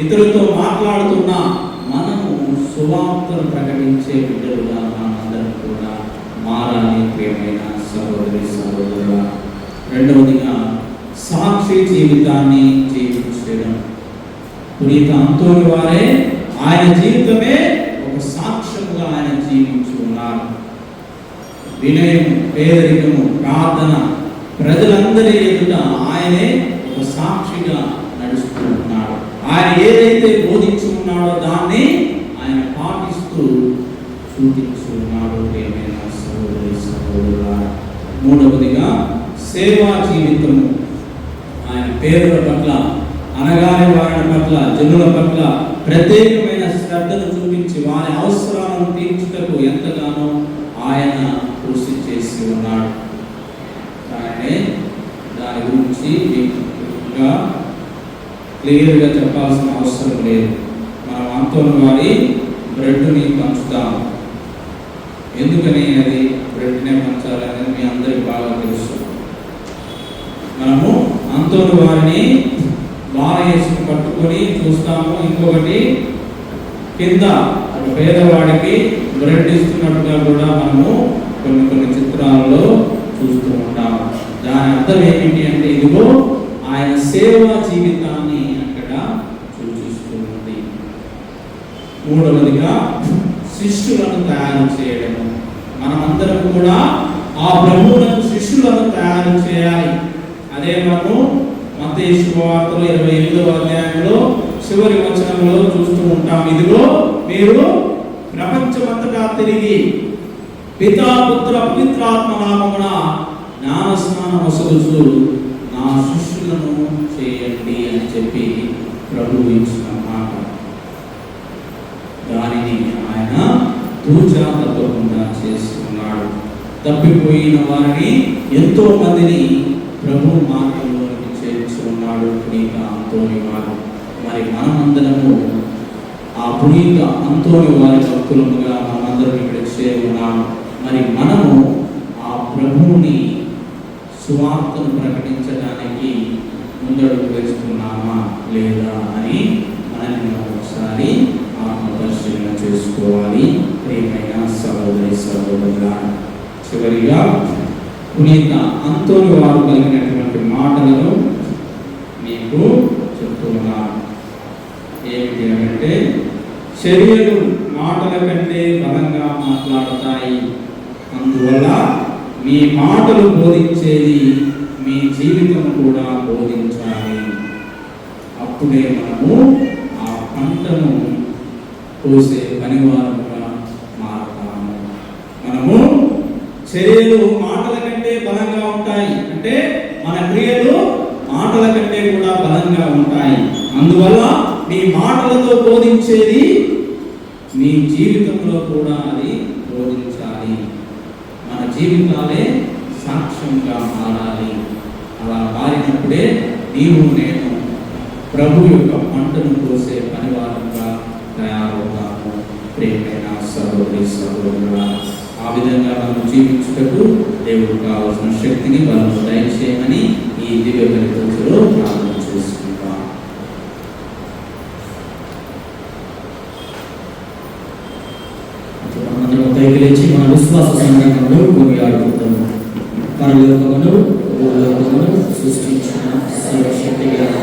ఇతరులతో మాట్లాడుతున్నా మనము సువార్తను ప్రకటించే బిడ్డలుగా మనందరం కూడా మారాలి. ప్రియమైన సహోదరి సహోదరులు, రెండవదిగా సాక్షి జీవితాన్ని జీవించడం. పునీత అంతోని వారే ఆయన జీవితమే ఒక సాక్ష్యంగా ఆయన జీవించి ఉన్నారు. వినయం, పేదరికము, ప్రార్థన, ప్రజలందరి ఎదుట ఆయనే ఒక సాక్షిగా నడుస్తూ ఉన్నాడు. ఆయన ఏదైతే బోధించి ఉన్నాడో దాన్ని ఆయన పాటిస్తూ చూపించి ఉన్నాడు. ప్రియమైన సహోదరి సహోదరులారా, మూడవదిగా సేవా జీవితము. ఆయన పేదల పట్ల, అనగానే వారి పట్ల, జనుల పట్ల ప్రత్యేకమైన శ్రద్ధను చూపించి వారి అవసరాలను తీర్చుటకు ఎంతగానో ఆయన కృషి చేసి ఉన్నాడు. ఆయనే దాని గురించి ఇంకా క్లియర్గా చెప్పాల్సిన అవసరం లేదు. మనం అంతోని వారి బ్రెడ్ని పంచుతాము. ఎందుకని అది బ్రెడ్నే పంచాలనేది మీ అందరికి బాగా తెలుసు. మనము అంతోని వారిని బాలయేసుని పట్టుకొని చూస్తాము. ఇంకొకటి కింద ఒక పేదవాడికి బ్రెడ్ ఇస్తున్నట్టుగా కూడా మనము కొన్ని చిత్రాలలో చూస్తూ ఉంటాము. దాని అర్థం ఏమిటి అంటే, ఇదిగో ఆయన సేవా జీవితాన్ని అక్కడ సూచిస్తుంది. మూడవదిగా శిష్యులను తయారు చేయడము. మనమందరం కూడా ఆ ప్రభువులకు శిష్యులను తయారు చేయాలి. అదే మనము మత్తయి శుభవార్తలో 28వ అధ్యాయంలో చివరి వచనంలో చూస్తూ ఉంటాం. ఇదిగో మీరు ప్రపంచమంతటా తిరిగి పితా, పుత్ర, పవిత్రాత్మ నామమున జ్ఞానస్నానం వసగుచు నా శిష్యులను చేయండి అని చెప్పి ప్రభువు ఇచ్చిన మాట. దానిని ఆయన తూచా తప్పకుండా చేస్తున్నాడు. తప్పిపోయిన వారిని, ఎంతో మందిని ప్రభు మార్గంలోకి చేర్చి ఉన్నాడు పునీత అంతోని వారు. మరి మనమందరము ఆ పునీత అంతోని వారి భక్తులముగా మనమందరం ఇక్కడ చేరి ఉన్నాము. మరి మనము ఆ ప్రభువుని సువార్తను ప్రకటించడానికి ముందడుగు వేస్తున్నామా లేదా అని మనల్ని ఒకసారి ఆత్మపరిశీలన చేసుకోవాలి. ప్రియమైన సహోదరి సహోదరులారా, చివరిగా పునీత అంతోని వారు కలిగినటువంటి మాటలను మీకు చెప్తున్నాను. ఏమిటి అంటే, చర్యలు మాటల కంటే బలంగా మాట్లాడతాయి. అందువల్ల మీ మాటలు బోధించేది మీ జీవితం కూడా బోధించాలి. అప్పుడే మనము ఆ పంటను కోసే పనివారుగా మారతాము. మనము చర్యలు మాటల కంటే బలంగా ఉంటాయి అంటే మన క్రియలు మాటల కంటే కూడా బలంగా ఉంటాయి. అందువల్ల మీ మాటలతో బోధించేది మీ జీవితంలో కూడా అది బోధించాలి. మన జీవితాలే సాక్ష్యంగా మారాలి. అలా మారినప్పుడే నీవు నేను ప్రభు యొక్క పంటను కోసే పనివారంగా తయారవుతాము. ప్రియమైన సహోదరి సహోదరులారా, ఆ విధంగా మనం జీవించుటకు దేవుడు కావాల్సిన శక్తిని బలము దయచేయమని ఈ దివ్య బలిలో ప్రార్థన చేసుకుంటాం. అందరం పైకి లేచి మన విశ్వాస సంఘటనలో కొనియాడుకుంటాము. పరలోకమును భూలోకమును సృష్టించిన సర్వశక్తి గల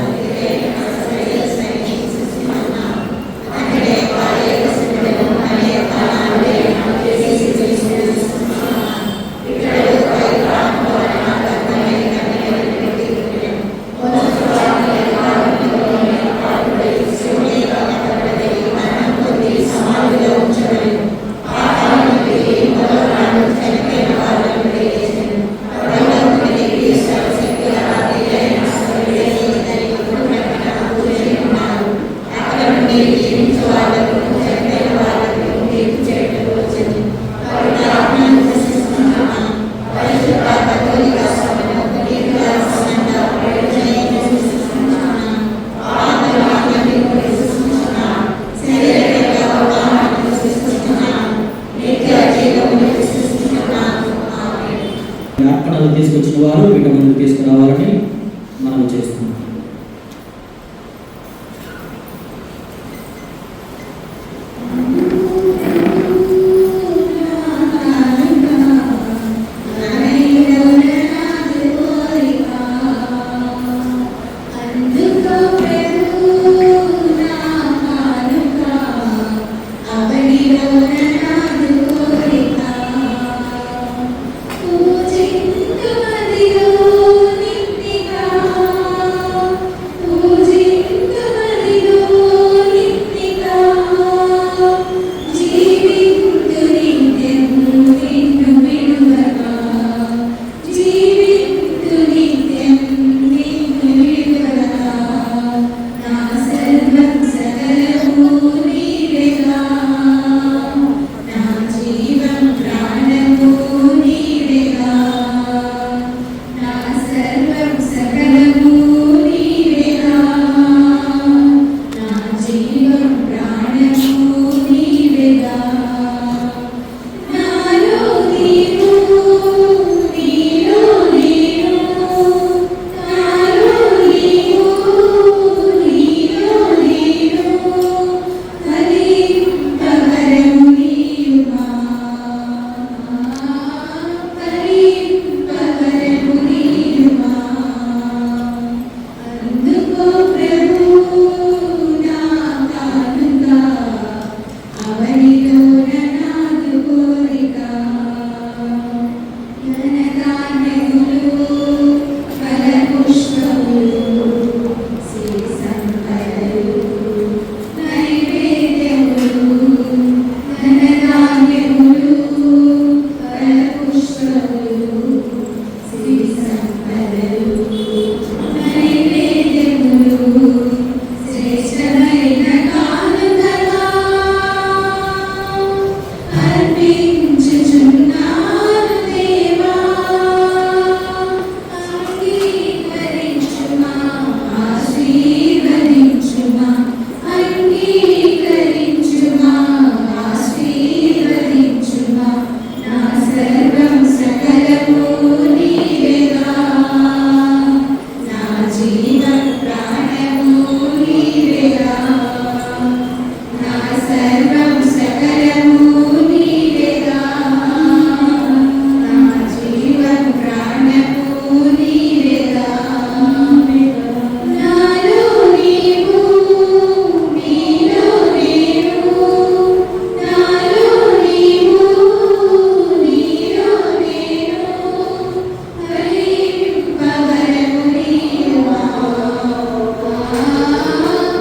తీసుకొచ్చిన వారు వీటి ముందు తీసుకురావాలని మనం చేస్తున్నాం. Amen. సర్వం సకలము నీవేగా, నా జీవ ప్రాణము నీవేగా, నా సర్వం సకలము నీవేగా, నా జీవ ప్రాణము నీవేగా. నాలో నీవు, నీలో నేను, నాలో నీవు, నీలో నేను, ఫలింపవలము నీవా,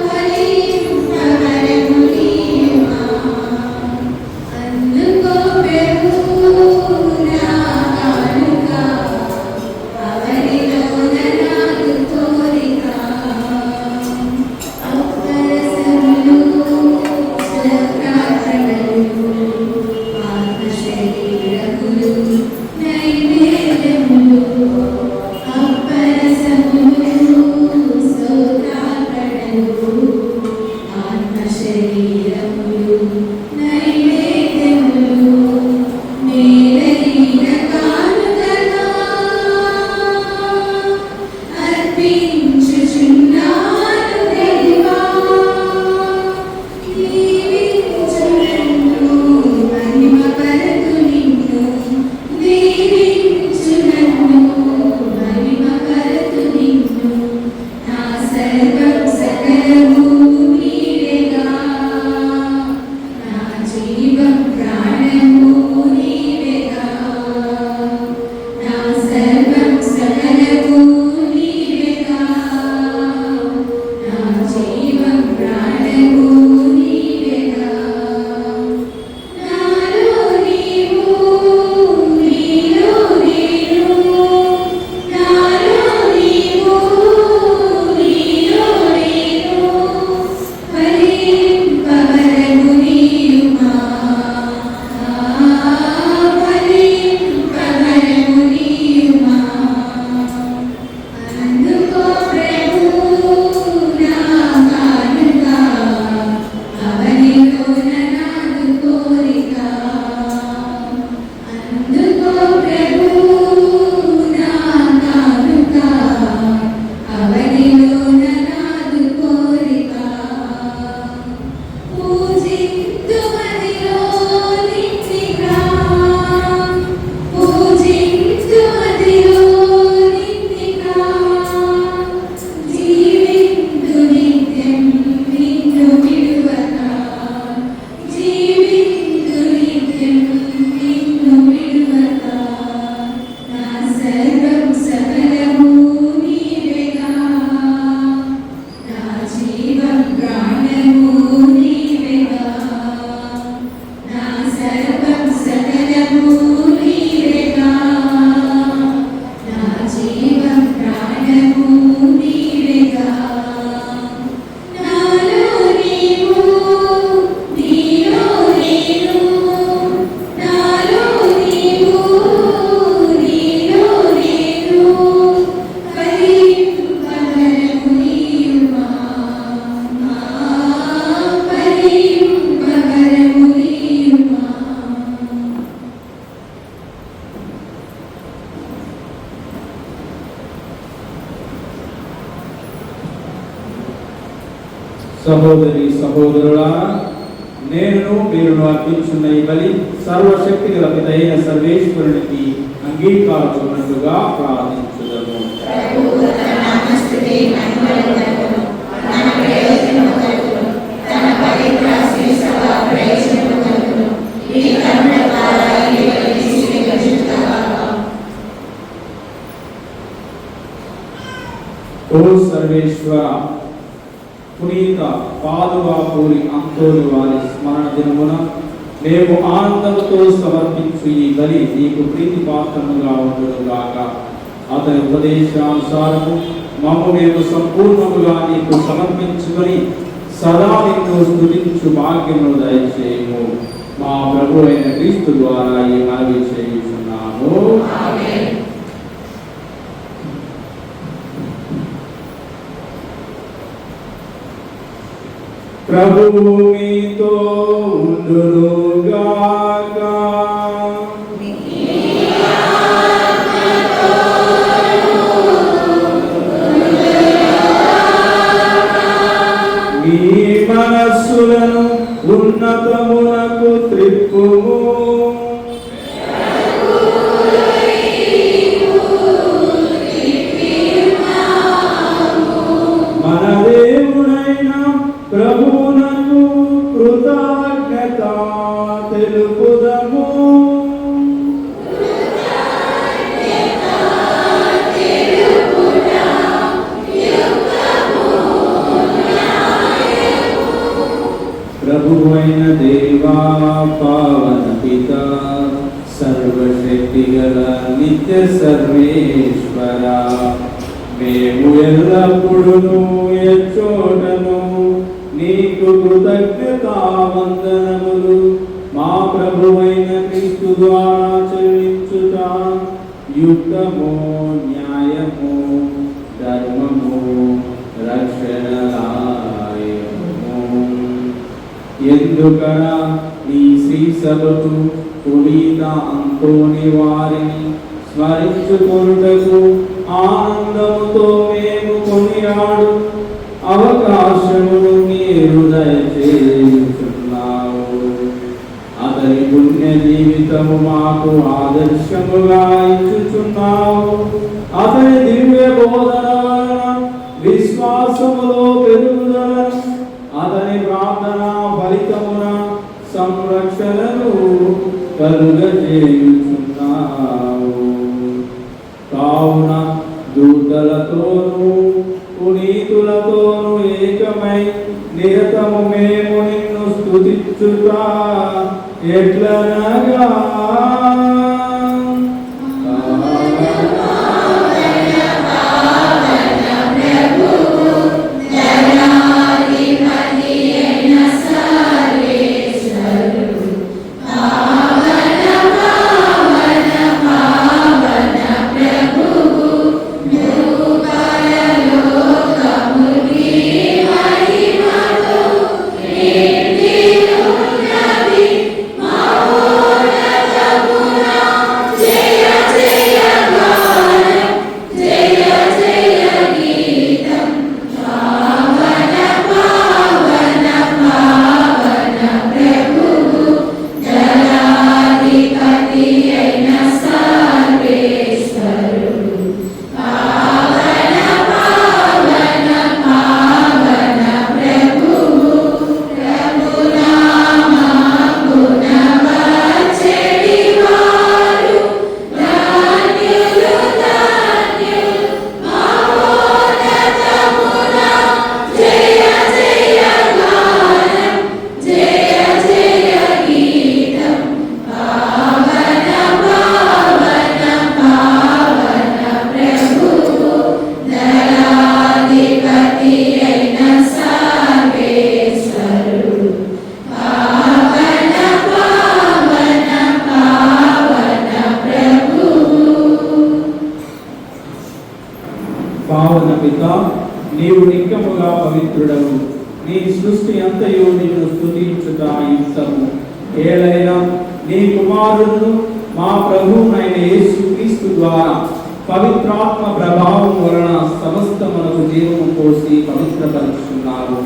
ఫలింపవలము నీవా. అందుకో ప్రభువు నా కానుక, అవనిలోన నాకు కోరిక. అప్సరసములు, స్తోత్రార్పణలు, ఆత్మశరీరములు, నైవేద్యములు. అప్సరసములు, స్తోత్రార్పణలు, ఆత్మశరీరములు, నైవేద్యములు. మేలైన కానుకగా అర్పించుచున్నాను దేవా. దీవించు నన్ను, మహిమపరచు నిన్ను, దీవించు నన్ను, మహిమపరచు నిన్ను. నా సర్వం సకలము నీవేగా, నా జీవం ప్రాణము నీవేగా, నా సర్వం సకలము నీవేగా, నా జీవం ప్రాణము నీవేగా. నాలో నీవు, నీలో నేను, నాలో నీవు, నీలో నేను, ఫలింపవలము నీవా, ఫలింపవలము నీవా. అందుకో ప్రభువు నా కానుక, అవనిలోన నాకు కోరిక. అందుకో ప్రభువు నా కానుక, అవనిలోన నాకు కోరిక. పూజింతుమదిలో నిత్యగా, పూజింతుమదిలో నిత్యగా, జీవింతు నిత్యం నిన్ను విడువక, జీవింతు నిత్యం నిన్ను విడువక. నా సర్వం సకలము నీవేగా, నా జీవం ప్రాణము నీవేగా, నా సర్వం సకలము నీవేగా, నా జీవం ప్రాణము నీవేగా. నాలో నీవు, నీలో నేను, నాలో నీవు, నీలో నేను, ఫలింపవలము నీవా, ఫలింపవలము నీవా. సహోదరి సహోదరులా, నేను మీరును అర్పించున్న ఈ బలి సర్వశక్తి గల పితైన సర్వేశ్వరునికి అంగీకారమున్నట్టుగా ప్రార్థించుదము. ప్రభువు తన నామస్తుతి మహిమలకు, మన ప్రయోజనములకు, తన పవిత్ర శ్రీసభ ప్రయోజనములకు, ఈ కరుణ ద్వారా ఈ బలి స్వీకరించుగాక. ఓ సర్వేశ్వర, పునీత పాదువాపూరి అంతోని వారి స్మరణ దినమున మేము ఆనందంతో సమర్పించు ఈ బలి నీకు ప్రీతిపాత్రముగా ఉండుగాక. అతని ఉపదేశానుసారము మమ్ము మేము సంపూర్ణముగా నీకు సమర్పించుకొని సదా నిన్ను స్తుతించు భాగ్యమును దయచేయము. మా ప్రభు అయిన క్రీస్తు ద్వారా ఈ మనవి చేయుచున్నాము. ఆమేన్. ప్రభువు మీతో ఉండునుగాక. మీ సర్వశక్తి గల నిత్య సర్వేశ్వర, మేము ఎల్లప్పుడూ ఎచ్చోటను నీకు కృతజ్ఞతావందనములు మా ప్రభువైన క్రీస్తు ద్వారా చెల్లించుట యుక్తము, న్యాయము, ధర్మము, రక్షణదాయకము. ఎందుకనా నీ శ్రీ సభకు పునీత అంతోని వారిని స్మరించుకొనుటకు ఆనందముతో మేము కొనియాడు అవకాశమును మీరు దయచేయుచున్నావు. అతని పుణ్య జీవితము మాకు ఆదర్శముగా ఇచ్చుచున్నావు. అతని దివ్య బోధన వలన విశ్వాసములో పెరుగుదలను, అతని ప్రార్థన ఫలితమున సంరక్షణను కలుగజేయుచున్నావు. కావున దూతలతోనూ పునీతులతోనూ ఏకమై నిరతము మేము నిన్ను స్తుతించుట ఎట్లనగా, పావన పిత, నీవు నిత్యముగా పవిత్రుడవు. నీ సృష్టి అంతయు నిన్ను స్తుతించుట యుక్తము. ఏలైనా నీ కుమారుడు మా ప్రభువునైన యేసుక్రీస్తు ద్వారా పవిత్రాత్మ ప్రభావం వలన సమస్తమునకు జీవము పోసి పవిత్రపరుచుకున్నారు.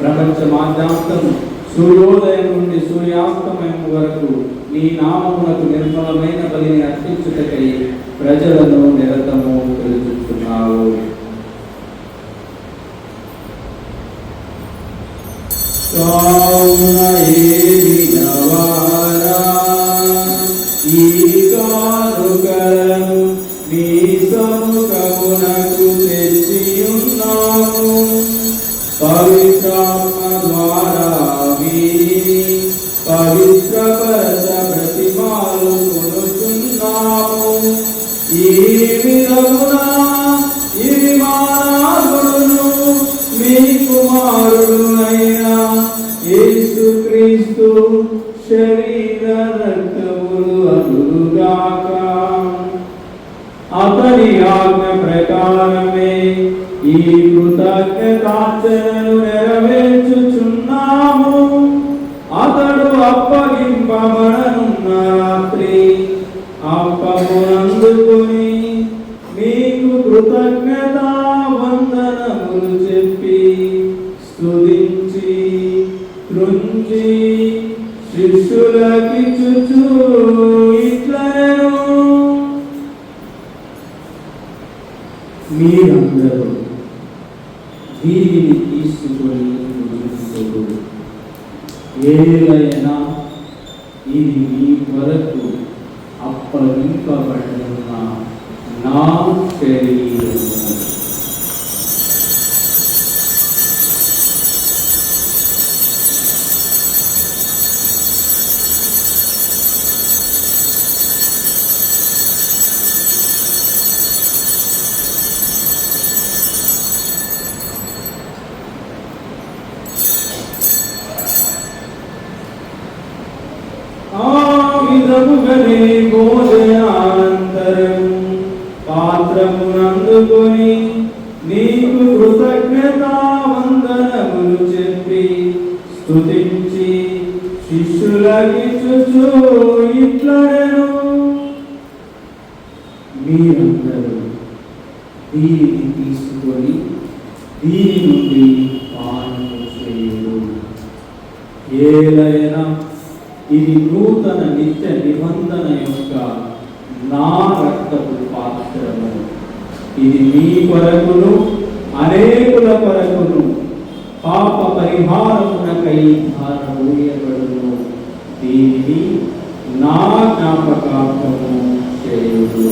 ప్రపంచమాద్యాంతం సూర్యోదయం నుండి సూర్యాస్తమయం వరకు నీ నామమునకు నిర్మలమైన బలిని అర్పించుటకై ప్రజలను నిరతము పిలుచుచున్నావు. కావున ఏలినవారా ఈ కానుకలను నీ సముఖమునకు తెచ్చియున్నాము. పవిత్రాత్మ ద్వారా వీరిని పవిత్రపరచ ప్రతిమాలు కొనుచున్నాము. ఈ విధమున ఇవి మానవుడును మీ కుమారుడునైన యేసుక్రీస్తు శరీర రక్తములు అగుగాక. అతని ఆజ్ఞ ప్రకారమే ఈ కృతజ్ఞతార్చనను నెరవేర్చుచున్నాము. అతడు అప్పగింపబడనున్న రాత్రి అప్పమునందుకొని మీకు కృతజ్ఞతా వందనములు చెప్పి స్తుతించి త్రుంచి శిష్యులకిచ్చుచు ఇట్లనెను, మీరందరూ దీనిని తీసుకొని భుజించుదురు. ఏలైనా ఇది మీ కొరకు అప్పగింపబడిన నా శరీరము. వెంటనే భోజనానంతరం పాత్రమునందుకొని నీకు కృతజ్ఞతావందనములు చెప్పి స్తుతించి శిష్యులకిచ్చుచు ఇట్లనెను, మీరందరూ దీనిని తీసుకొని దీని నుండి పానము చేయుడు. ఏలైనా ఇది నూతన నిత్య నిబంధన యొక్క నా రక్తపు పాత్రము. ఇది మీ కొరకును అనేకుల కొరకును పాప పరిహారమునకై ధారపోయబడును. దీనిని నా జ్ఞాపకార్థము చేయుడు.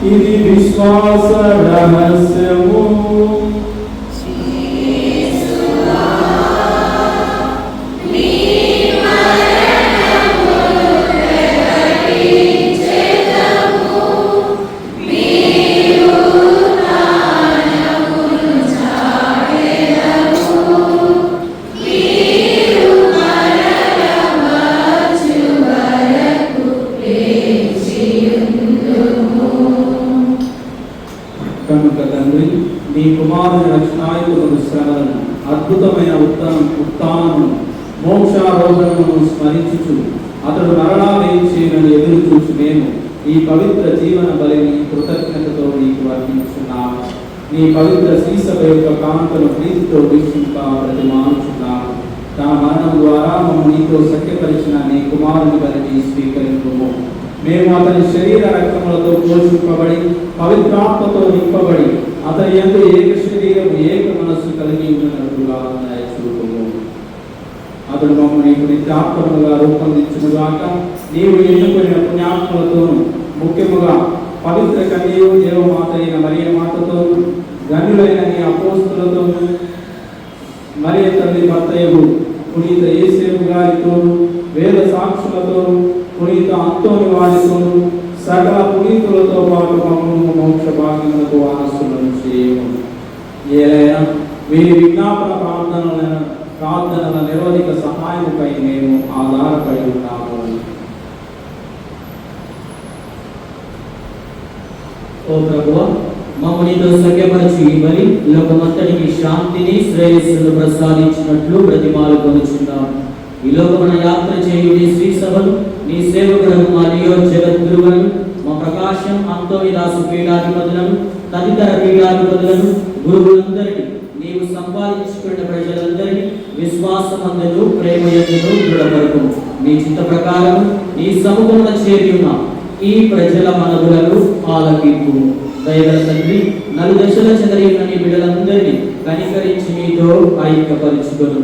ఇది విశ్వాస రహస్యము. కనుక తండ్రి, నీ కుమారుని రక్షణాయుతులను శ్రమలను అద్భుతమైన ఉత్థానము మోక్షారోహణను స్మరించుచు అతడు మరణా వేయించేనని ఎదురు చూసి మేము ఈ పవిత్ర జీవన బలిని కృతజ్ఞతతో నీకు అర్పించున్నాము. నీ పవిత్ర శ్రీసభ యొక్క కాంతను ప్రీతితో వీక్షింప ప్రతిమానుచున్నాము. తన మరణం ద్వారా మమ్మల్ని నీతో సఖ్యపరిచిన నీ కుమారుని బలిని స్వీకరించుము. మేము అతని శరీర రక్తములతో పోషింపబడి పవిత్రాత్మతో నింపబడి అతని యందు ఏక శరీరం ఏక మనస్సు కలిగి ఉన్నట్లుగా చూపుము. అతడు మమ్మల్ని నీకు నిత్యాత్మలుగా రూపొందించుగాక. నీవు ఎన్నుకున్న పుణ్యాత్మలతోనూ ముఖ్యముగా పవిత్ర కన్యయు దేవమాత అయిన మరియ మాతతోనూ గనులైన నీ అపోస్తులతోనూ మరియ తల్లి భర్తయగు పునీత యేసేపు గారితోనూ వేద సాక్షులతోనూ పునీత అంతోని వారితోనూ సకల పునీతులతో పాటు మమ్మల్ని మోక్ష భాగ్యములకు వారసులను చేయము. ఏలైనా వీరి విజ్ఞాపన ప్రార్థనల నిరోధిక సహాయముపై మేము ఆధారపడి ఉన్నాము. ఓ ప్రభువా, మమ్మల్నితో సఖ్యపరచి బలి లోకమంతటికి శాంతిని శ్రేయస్సును ప్రసాదించినట్లు బ్రతిమాలుకొనుచున్నాము. ఈ లోకమున యాత్ర చేయు నీ శ్రీ సభను నీ సేవకులను మా జగద్గురువులను మా ప్రకాశం అంతోనిదాసు పీఠాధిపతులను తదితర పీఠాధిపతులను గురువులందరినీ నీవు సంపాదించుకున్న ప్రజలందరినీ విశ్వాసమందును ప్రేమయందును దృఢపరచు. నీ చిత్త ప్రకారం నీ సముఖమున చేరి ఉన్న ఈ ప్రజల మనవులను ఆలకింపు. దయగల తండ్రి, నలుదశల చెదరి ఉన్న నీ బిడ్డలందరినీ కనికరించి నీతో ఐక్యపరుచుకొను.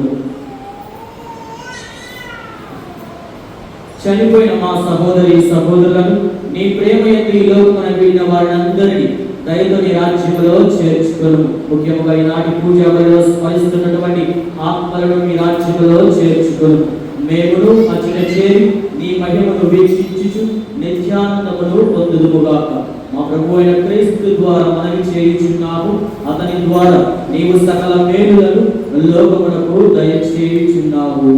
చనిపోయిన మా సహోదరి సహోదరులను నీ ప్రేమ యందు ఈ లోకమున వీడిన వారినందరినీ దయతో నీ రాజ్యములో చేర్చుకొను. ముఖ్యముగా ఈనాటి పూజా బలిలో స్మరిస్తున్నటువంటి ఆత్మలను మీ రాజ్యములో చేర్చుకొను. మేమును మధ్యన చేరి నీ మహిమను వీక్షించుచు నిత్యానందమును పొందుదుముగాక. మా ప్రభు అయిన క్రీస్తు ద్వారా మనవి చేయుచున్నాము. అతని ద్వారా నీవు సకల మేలులను లోకమునకు దయచేయుచున్నావు.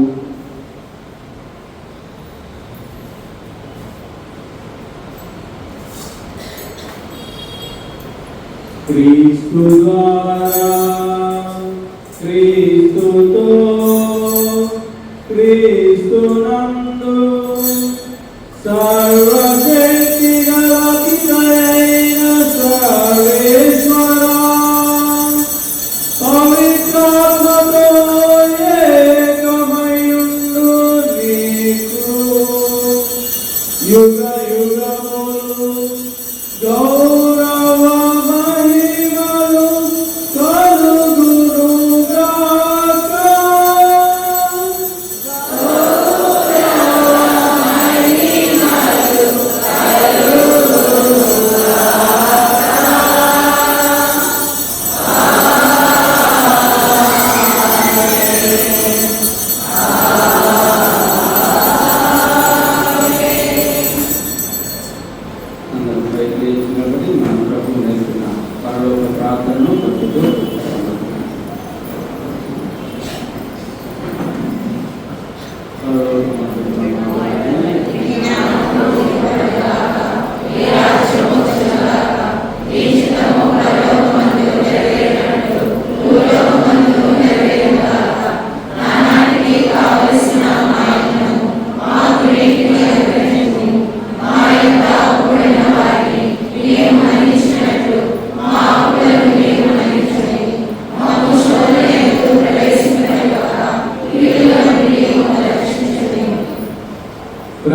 క్రీస్తు ద్వారా క్రీస్తుతో క్రీస్తునందు సర్వశక్తి గల పితయైన సర్వేశ్వరా పవిత్రాత్మతో ఏకమయుండు నీకు యుగ యుగములు గౌరవ మహిమలు కలుగునుగాక. గౌరవ మహిమలు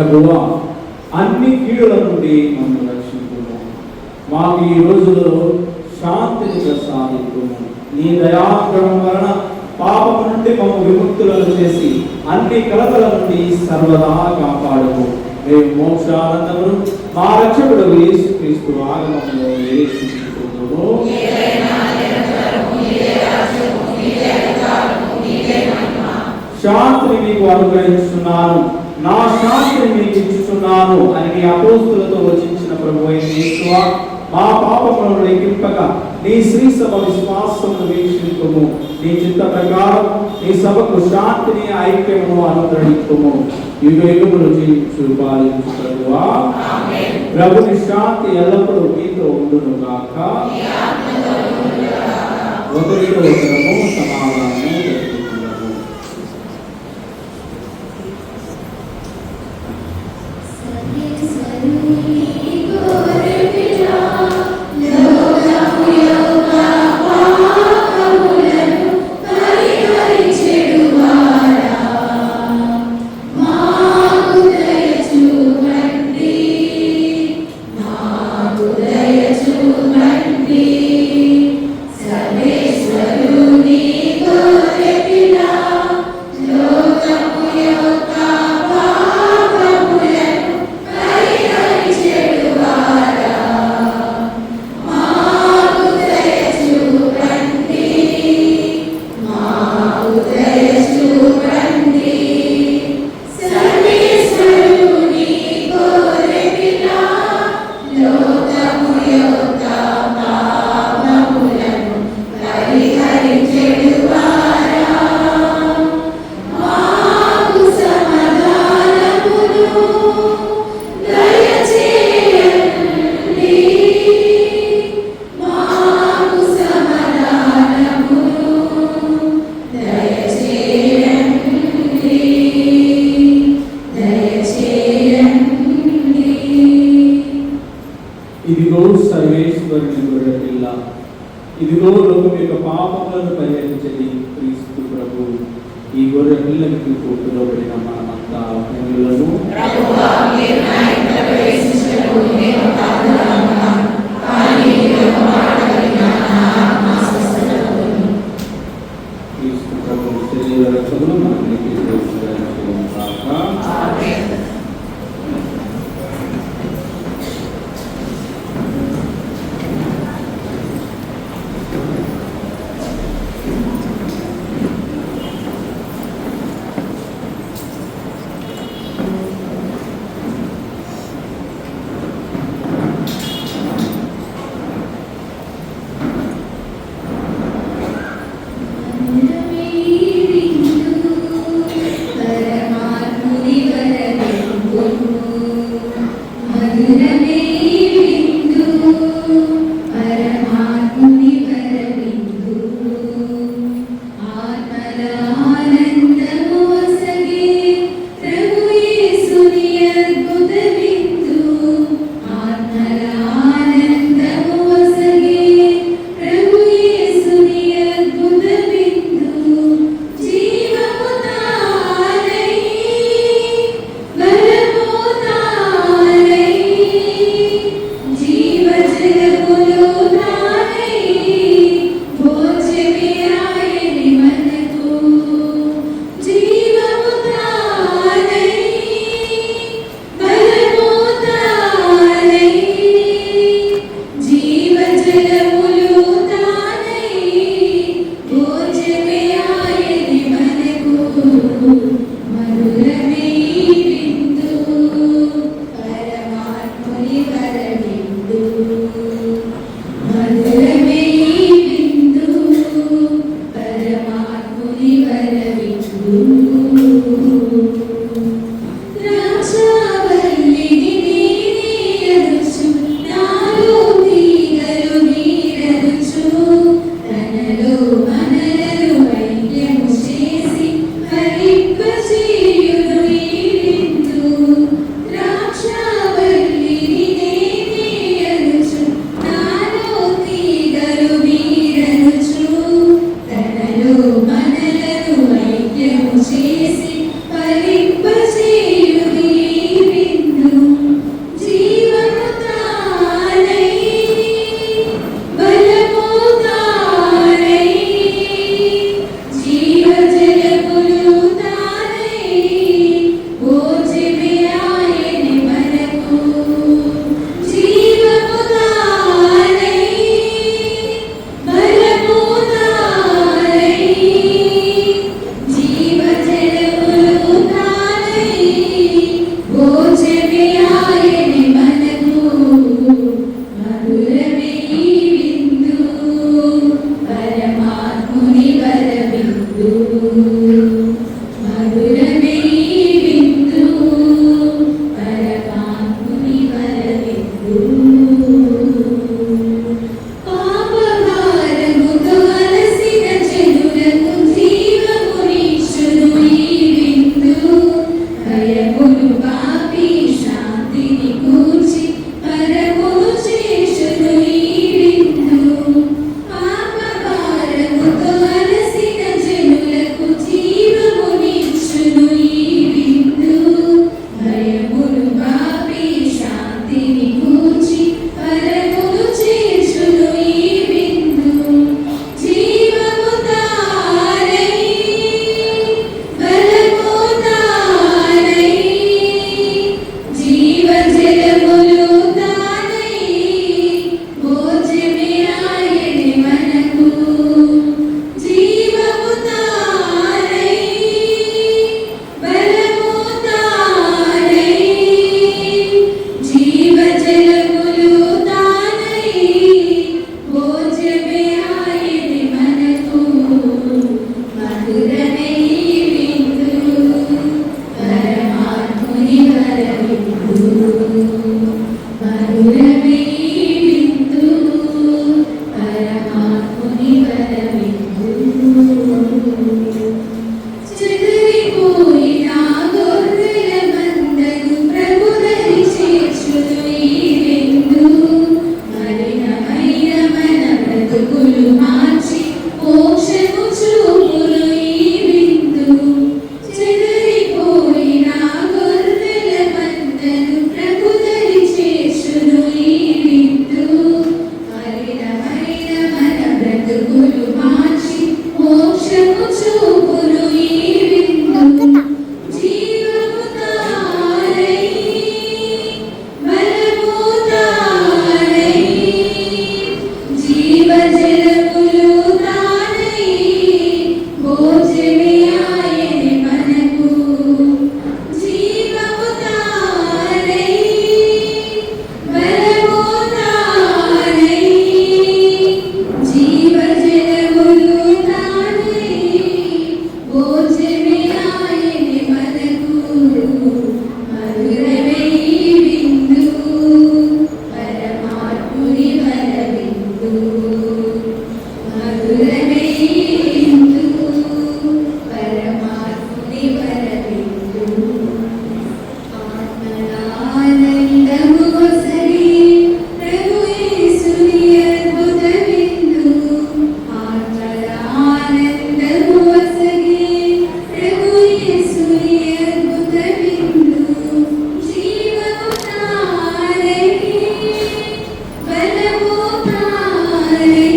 ప్రభువా అన్ని కీడుల నుండి మమ్మల్ని రక్షించుము. మాకు ఈ రోజులో శాంతిని ప్రసాదించుము. నీ దయాగ్రహం వలన పాపము నుండి మమ్మల్ని విముక్తులను చేసి అన్ని కలతల నుండి సర్వదా కాపాడుము. మేము మోక్షానందమును మా రక్షకుడు యేసుక్రీస్తు ఆగమనంలో నిరీక్షించుకుందుము. శాంతిని మీకు అనుగ్రహిస్తున్నాను, నా శాంతిని మీకు ఇచ్చుచున్నాను అని నీ అపోస్తులతో వచించిన ప్రభువైన యేసువా, మా పాపములను లెక్కింపక నీ శ్రీ సభ విశ్వాసమును వీక్షించుము. నీ చిత్త ప్రకారం నీ సభకు శాంతిని ఐక్యమును అనుగ్రహించుము. యుగయుగములు జీవించు పాలించు ప్రభువా. ప్రభుని శాంతి ఎల్లప్పుడూ మీతో ఉండును గాక. ఒకరితో ఒకరము సమాధానము జరుపుకుందాము. ఇదిగో సర్వేశ్వరుని గొర్రె పిల్ల, ఇదిగో లోకం యొక్క పాపములను పరిహరించేది క్రీస్తు ప్రభు. ఈ గొర్రె పిల్లకి పిలువబడిన మనమంతా ధన్యులను. క్రీస్తు ప్రభు శరీర రక్షకులు మనకి మనలను ఐక్యము చేసి చూపును ఈ విందు జీవము తారై బలము తారై జీవజలములు తారై భోజమే ఆయనే మనకు జీవము తారై బలము తారై జీవజలములు తారై భోజమే ఆయనే మనకు మధురమే విందు పరమాత్ముని వరవిందు మధురమే విందు పరమాత్ముని వరవిందు ఆత్మనానందము వసరి ప్రభు యేసుని అద్భుత విందు ఆత్మనానందము వసరి ప్రభు యేసుని అద్భుత విందు జీవము తారై బలము తారై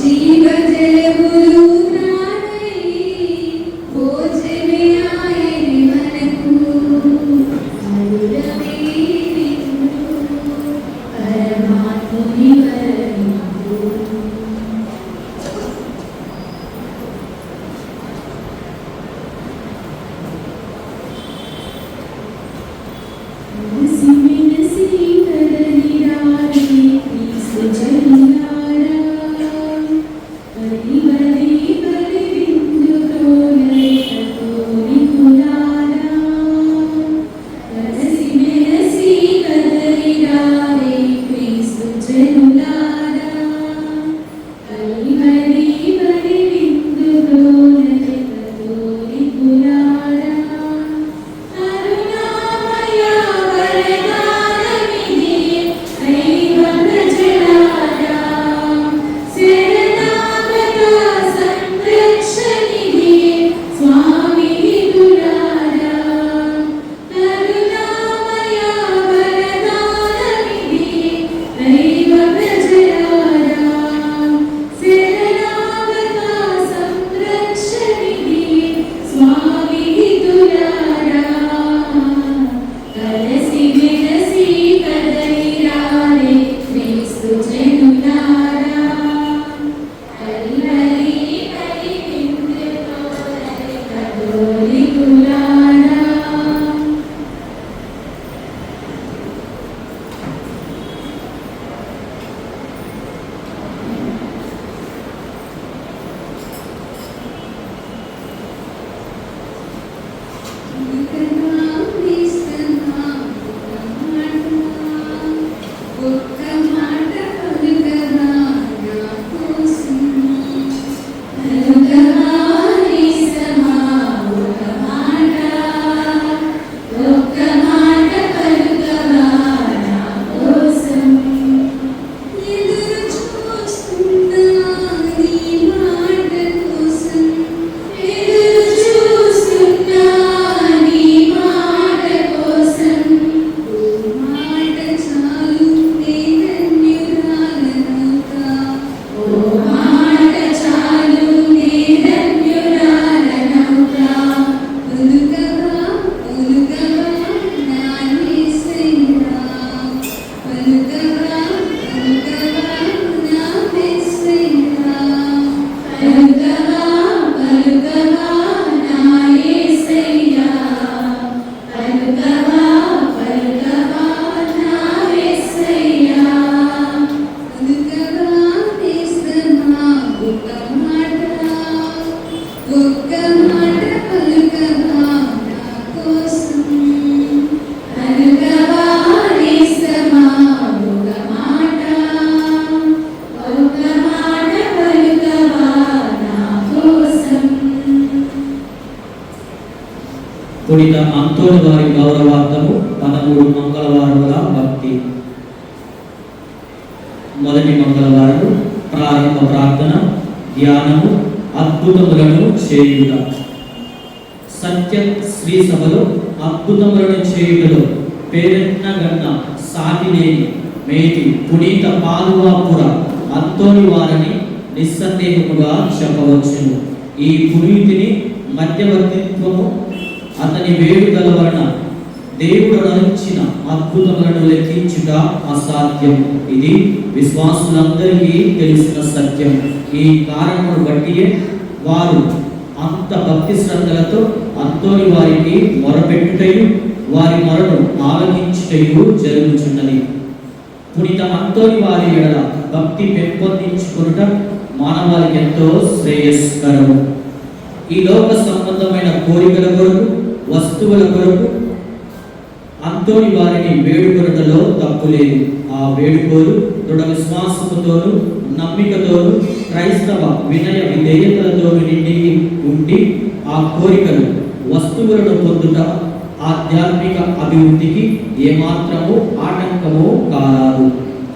జీవజలములు తారై భోజమే ఆయనే మనకు మధురమే విందు పరమాత్ముని వరవిందు మనసి మనసి కదలిరారే క్రీస్తు జనులారా బలి బలి బలి విందులో నైతోనికులారా మనసి మనసి కదలిరారే క్రీస్తు జనులారా బలి బలి బలి విందులో నైతోనికులారా కరుణామయ వరదానమిది దైవ ప్రజలారా శరణాగత సంరక్షణిది స్వామి విదులారా కరుణామయ వరదానమిది దైవ ప్రజలారా శరణాగత సంరక్షణిది స్వామి విదులారా కలసి మెలసి కదలిరారే క్రీస్తు జనులారా హరి హరి హరి విందులో కదలికులారా ఒక్క మాట పలుకగా నా కోసం పలుకగా నిజమా ఒక్క మాట పలుకగా నా కోసం ఎదురు చూస్తున్నా నీ మాట కోసం ఎదురు చూస్తున్నా నీ మాట కోసం ఓ మాట చాలు నే ధన్యురాలనవుతా ఓ మాట చాలు నే ధన్యురాలనవుతా పలుకగా పలుకగా నా యేసయ్యా పలుకగా పలుకగా నా యేసయ్యా పలుకగా పలుకగా నా యేసయ్యా పలుకగా పలుకగా నా యేసయ్యా పలుకగా నిజమా ఒక్క మాట పలుకగా నా కోసం పలుకగా నిజమా ఒక్క మాట పలుకగా నా కోసం పునీత అంతోని వారి గౌరవార్థము 13 మంగళవారముల భక్తి. మొదటి మంగళవారం ప్రారంభ ప్రార్థన ధ్యానము అద్భుతములను చేయుట. సత్య శ్రీ సభలో అద్భుతములను చేయుటలో పేరెన్నగన్న సాటిలేని మేటి పునీత పాలువాపుర అంతోని వారిని నిస్సందేహముగా చెప్పవచ్చును. ఈ పునీతిని మధ్యవర్తిత్వము అతని వేడుదల వలన దేవుడు అనుచిన అద్భుతములను లెక్కించుట అసాధ్యం. ఇది విశ్వాసులందరికీ తెలిసిన సత్యం. ఈ కారణమును బట్టియే వారు అంత భక్తి శ్రద్ధలతో అంతోని వారికి మొరపెట్టుటయు వారి మొరను ఆలకించుటయు జరుగుచున్నది. పునీత అంతోని వారి ఎడల భక్తి పెంపొందించుకొనుట మానవాళికి ఎంతో శ్రేయస్కరము. ఈ లోక సంబంధమైన కోరికల కొరకు, వస్తువుల కొరకు అంతోని వారిని వేడుకొనుటలో తప్పు లేదు. ఆ వేడుకోలు దృఢ విశ్వాసముతోను, నమ్మికతోను, క్రైస్తవ వినయ విధేయతలతో నిండి ఉండి ఆ కోరికలు వస్తువులను పొందుట ఆధ్యాత్మిక అభివృద్ధికి ఏమాత్రము ఆటంకము కారాదు.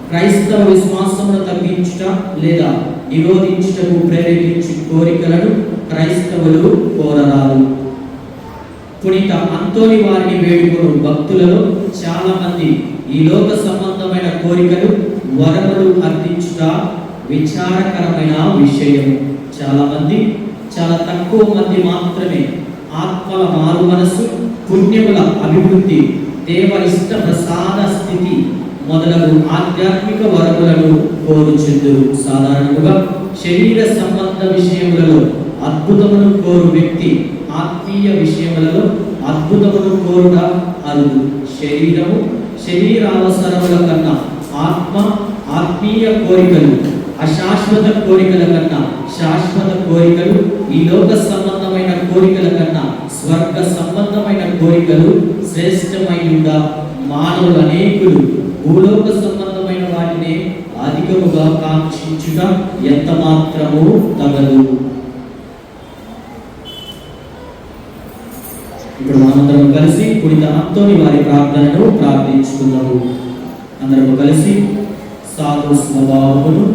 క్రైస్తవ విశ్వాసమును తగ్గించుట లేదా నిరోధించుటకు ప్రేరేపించే కోరికలను క్రైస్తవులు కోరరాదు. పునీత అంతోని వారిని వేడుకొను భక్తులలో చాలా మంది ఈ లోక సంబంధమైన కోరికలు, వరములు అర్థించుట విచారకరమైన విషయము. చాలా తక్కువ మంది మాత్రమే ఆత్మల మారు మనసు, పుణ్యముల అభివృద్ధి, దేవ ఇష్ట ప్రసాద స్థితి మొదలగు ఆధ్యాత్మిక వరములను కోరుచుందురు. సాధారణంగా శరీర సంబంధ విషయములలో అద్భుతమును కోరు వ్యక్తి ఆత్మీయ విషయములలో అద్భుతమును కోరుట అరుదు. శరీరావసరముల కన్నా ఆత్మీయ కోరికలు, అశాశ్వత కోరికల కన్నా శాశ్వత కోరికలు, ఈ లోక సంబంధమైన కోరికల కన్నా స్వర్గ సంబంధమైన కోరికలు శ్రేష్టమైనగా మానవులు అనేకులు భూలోక సంబంధమైన వాటిని అధికముగా కాంక్షించుట ఎంత మాత్రము తగదు. ఇప్పుడు మనమందరం కలిసి పునీత అంతోని వారి ప్రార్థనను ప్రార్థించుకున్నాము. అందరము కలిసి సాధు స్వభావమును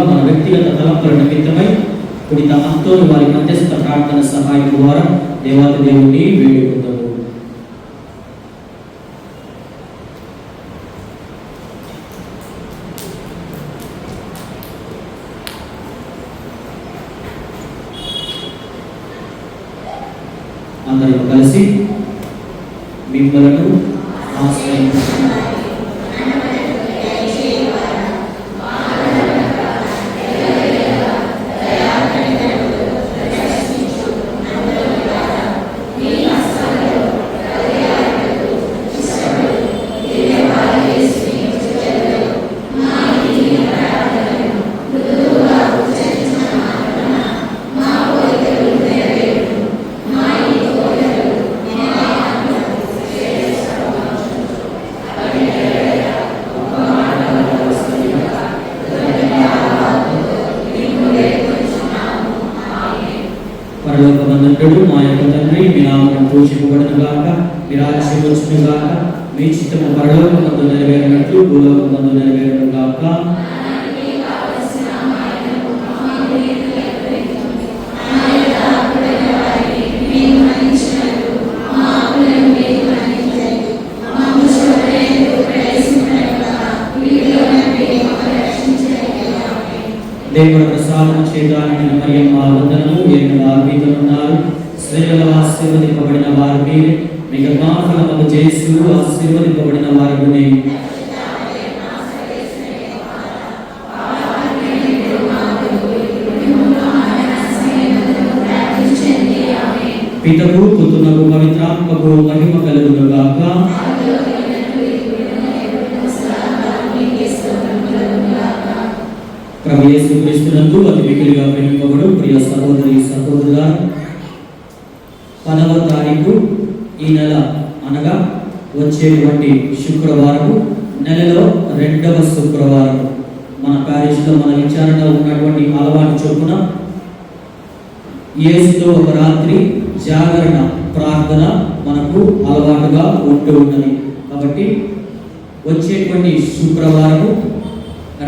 మన వ్యక్తిగత తలంపుల నిమిత్తమై పునీత అంతోని వారి మధ్యస్థ ప్రార్థన సహాయం ద్వారా దేవాది దేవుని వేడుకుందాము. అందరూ కలిసి మిమ్మలను ఆశ్రయించుకుంటున్నాను. పరలోకమందుండు మా యొక్క తండ్రి, మీ నామము పూజింపబడును గాక, మీ రాజ్యం వచ్చును గాక, మీ చిత్తము పరలోకమందు నెరవేరినట్లు భూలోకమందు నెరవేరును గాక. మీ దేవుడు ప్రసాదం చేయాలని మరియమ్మ వందనము. ఏడు ఆర్మీతులున్నారు, స్త్రీలలో ఆశీర్వదింపబడిన వారు మీరే, మీ గర్భఫలము యేసు ఆశీర్వదింపబడిన వారునే. పితకు పుత్రునకు పవిత్రాత్మకు మహిమ కలుగును గాక. ప్రభు యేసు క్రీస్తునందు అతి మిక్కిలిగా ప్రేమింపబడు ప్రియ సహోదరి సహోదరులారా, 10వ తారీఖు ఈ నెల అనగా వచ్చేటువంటి శుక్రవారం, నెలలో 2వ శుక్రవారం, మన ప్యారిష్లో మన విచారణలో ఉన్నటువంటి అలవాటు చొప్పున యేసుతో ఒక రాత్రి జాగరణ ప్రార్థన మనకు అలవాటుగా ఉంటూ ఉన్నది. కాబట్టి వచ్చేటువంటి శుక్రవారము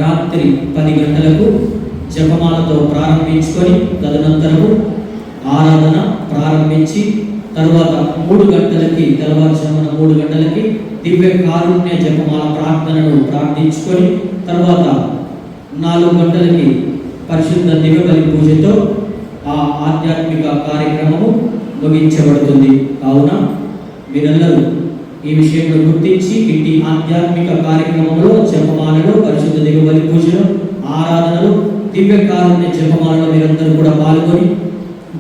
రాత్రి 10 గంటలకు జపమాలతో ప్రారంభించుకొని తదనంతరము ఆరాధన ప్రారంభించి తరువాత 3 గంటలకి, తెల్లవారుజామున 3 గంటలకి దివ్య కారుణ్య జపమాల ప్రార్థనను ప్రార్థించుకొని తర్వాత 4 గంటలకి పరిశుద్ధ దివ్య బలి పూజతో ఆ ఆధ్యాత్మిక కార్యక్రమము ముగించబడుతుంది. కావున మీరందరూ ఈ విషయంలో గుర్తించి ఇట్టి ఆధ్యాత్మిక కార్యక్రమంలో జపమాలలో, పరిశుద్ధ దివ్య బలి పూజలో, ఆరాధనలు, దివ్య కారుణ్య జపమాలలో మీరందరూ కూడా పాల్గొని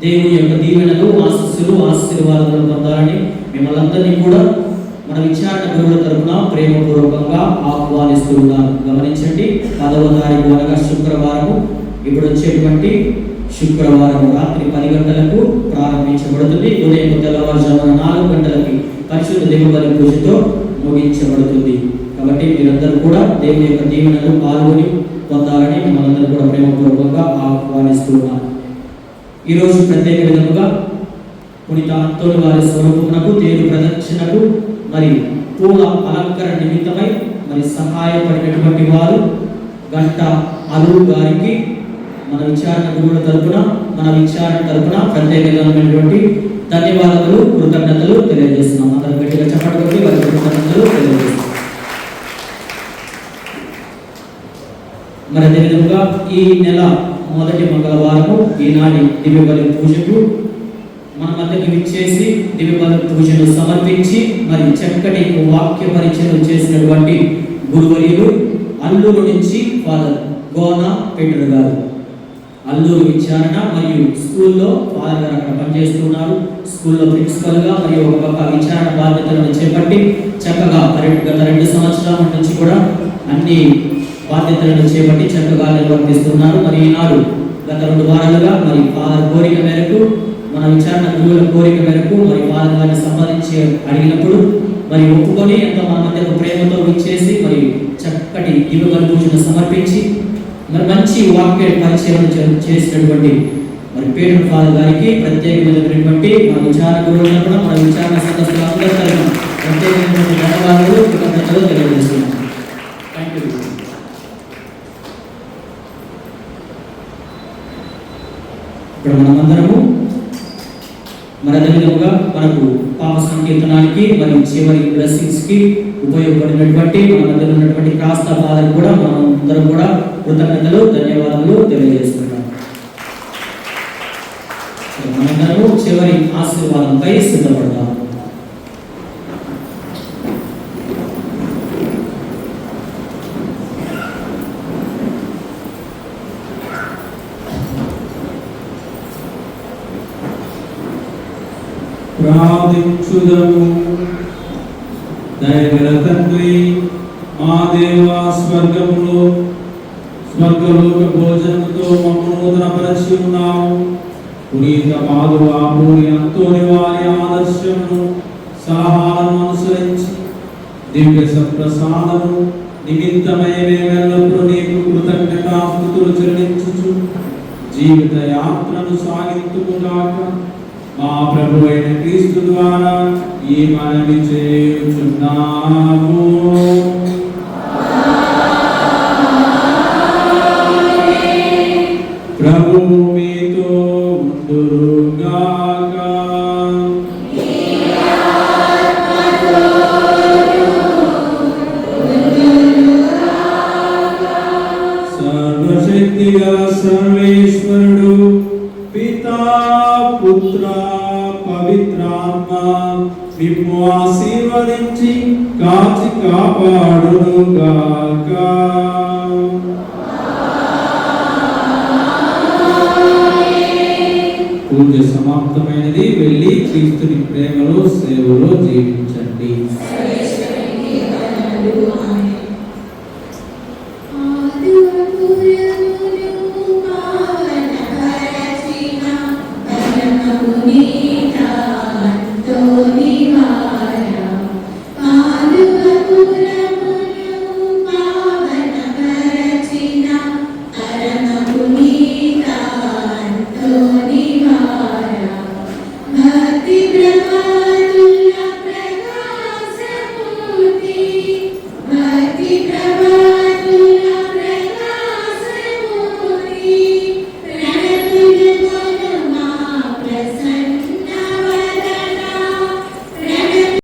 దేవుని యొక్క దీవెనలు, ఆశీస్సులు, ఆశీర్వాదాలు పొందాలని మిమ్మల్ని అందరినీ కూడా మన విచారణ గురువుల తరపున ప్రేమపూర్వకంగా ఆహ్వానిస్తూ ఉన్నారు. గమనించండి, 10వ తారీఖు అనగా శుక్రవారము, ఇప్పుడు వచ్చేటువంటి శుక్రవారం రాత్రి 10 గంటలకు ప్రారంభించబడుతుంది. ఉదయం తెల్లవారుజామున 4 గంటలకి పరిశుద్ధ దివ్య బలి పూజతో ముగించబడుతుంది. కాబట్టి మీరందరూ కూడా దేవుని యొక్క దీవెనలు పాల్గొని పొందాలని మిమ్మల్ని కూడా ప్రేమపూర్వకంగా ఆహ్వానిస్తున్నారు. ఈరోజు ప్రత్యేక విధముగా పునీత అంతోని వారి స్వరూపమునకు, తేరు ప్రదక్షిణకు మరి పూల అలంకరణ నిమిత్తమై మరి సహాయపడినటువంటి వారు గంట అరువు గారికి మన విచారణ గురువుల తరపున, మన విచారణ తరపున ప్రత్యేకమైనటువంటి ధన్యవాదాలు, కృతజ్ఞతలు తెలియజేస్తున్నాం. అందరం గట్టిగా చెప్పబడి వారి కృతజ్ఞతలు తెలియజేస్తున్నాం. మరి అదేవిధంగా ఈ నెల మొదటి మంగళవారము ఈనాటి దివ్య బలి పూజకు మన మధ్యకి విచ్చేసి దివ్య బలి పూజను సమర్పించి మరి చక్కటి వాక్య పరిచయం చేసినటువంటి గురువర్యులు అల్లూరు నుంచి ఫాదర్ గోన పీటర్ గారు, అల్లూరు విచారణ మరియు స్కూల్లో ఫాదర్ గారు అక్కడ పనిచేస్తున్నారు. స్కూల్లో ప్రిన్సిపల్గా మరియు ఒక పక్క విచారణ బాధ్యతలను చేపట్టి చక్కగా గత 2 సంవత్సరాల నుంచి కూడా అన్ని బాధ్యతలను చేపట్టి చక్కగా నిర్వర్తిస్తున్నారు. మరి ఈనాడు గత 2 వారాలుగా మరి ఫాదర్ కోరిక మేరకు, మన విచారణ గురువుల కోరిక మేరకు మరి ఫాదర్ గారిని సంపాదించి అడిగినప్పుడు మరి ఒప్పుకొని ఎంతో మన మధ్య ప్రేమతో ఇచ్చేసి మరి చక్కటి దివ్య బలి పూజను సమర్పించి మరి మంచి వాక్య పరిచయం చేసినటువంటి మరి పీటర్ ఫాదర్ గారికి ప్రత్యేకమైనటువంటి మన విచారణ గురువులను కూడా మన విచారణ సదస్సుల అందరి తరఫున ప్రత్యేకమైనటువంటి ధన్యవాదాలు, కృతజ్ఞతలు తెలియజేస్తున్నాం. Thank you. ఇప్పుడు మనమందరము మరి అదేవిధంగా మనకు పాప సంకీర్తనానికి మరియు చివరి బ్లెస్సింగ్స్ కి ఉపయోగపడినటువంటి మన దగ్గర ఉన్నటువంటి క్రాస్త ఫాదర్ కూడా మనం అందరం కూడా కృతజ్ఞతలు, ధన్యవాదాలు తెలియజేస్తున్నాం. మనందరము చివరి ఆశీర్వాదంపై సిద్ధపడతాం. ప్రార్థించుదము. దయగల తండ్రి, మా దేవా, స్వర్గలోక భోజనముతో మమ్మల్ని నూతనపరచి ఉన్నాము. పునీత పాదువా పూరి అంతోని వారి ఆదర్శమును సలహాలను అనుసరించి దివ్య సప్రసాదము నిమిత్తమై మేమెల్లప్పుడూ నీకు కృతజ్ఞతాస్తుతులు చెల్లించుచు జీవిత యాత్రను సాగింతుముగాక. మా ప్రభు అయిన క్రీస్తు ద్వారా ఈ మనవి చేయుచున్నాము. ప్రభు మీతో ఉండుగాక. సర్వ సర్వశక్తి గల సర్వేశ్వరుడు పితా పుత్ర పవిత్రాత్మ మిమ్ము ఆశీర్వదించి కాచి కాపాడును గాక. పూజ సమాప్తమైనది. వెళ్ళి క్రీస్తుని ప్రేమలో సేవలో జీవించండి. భక్తి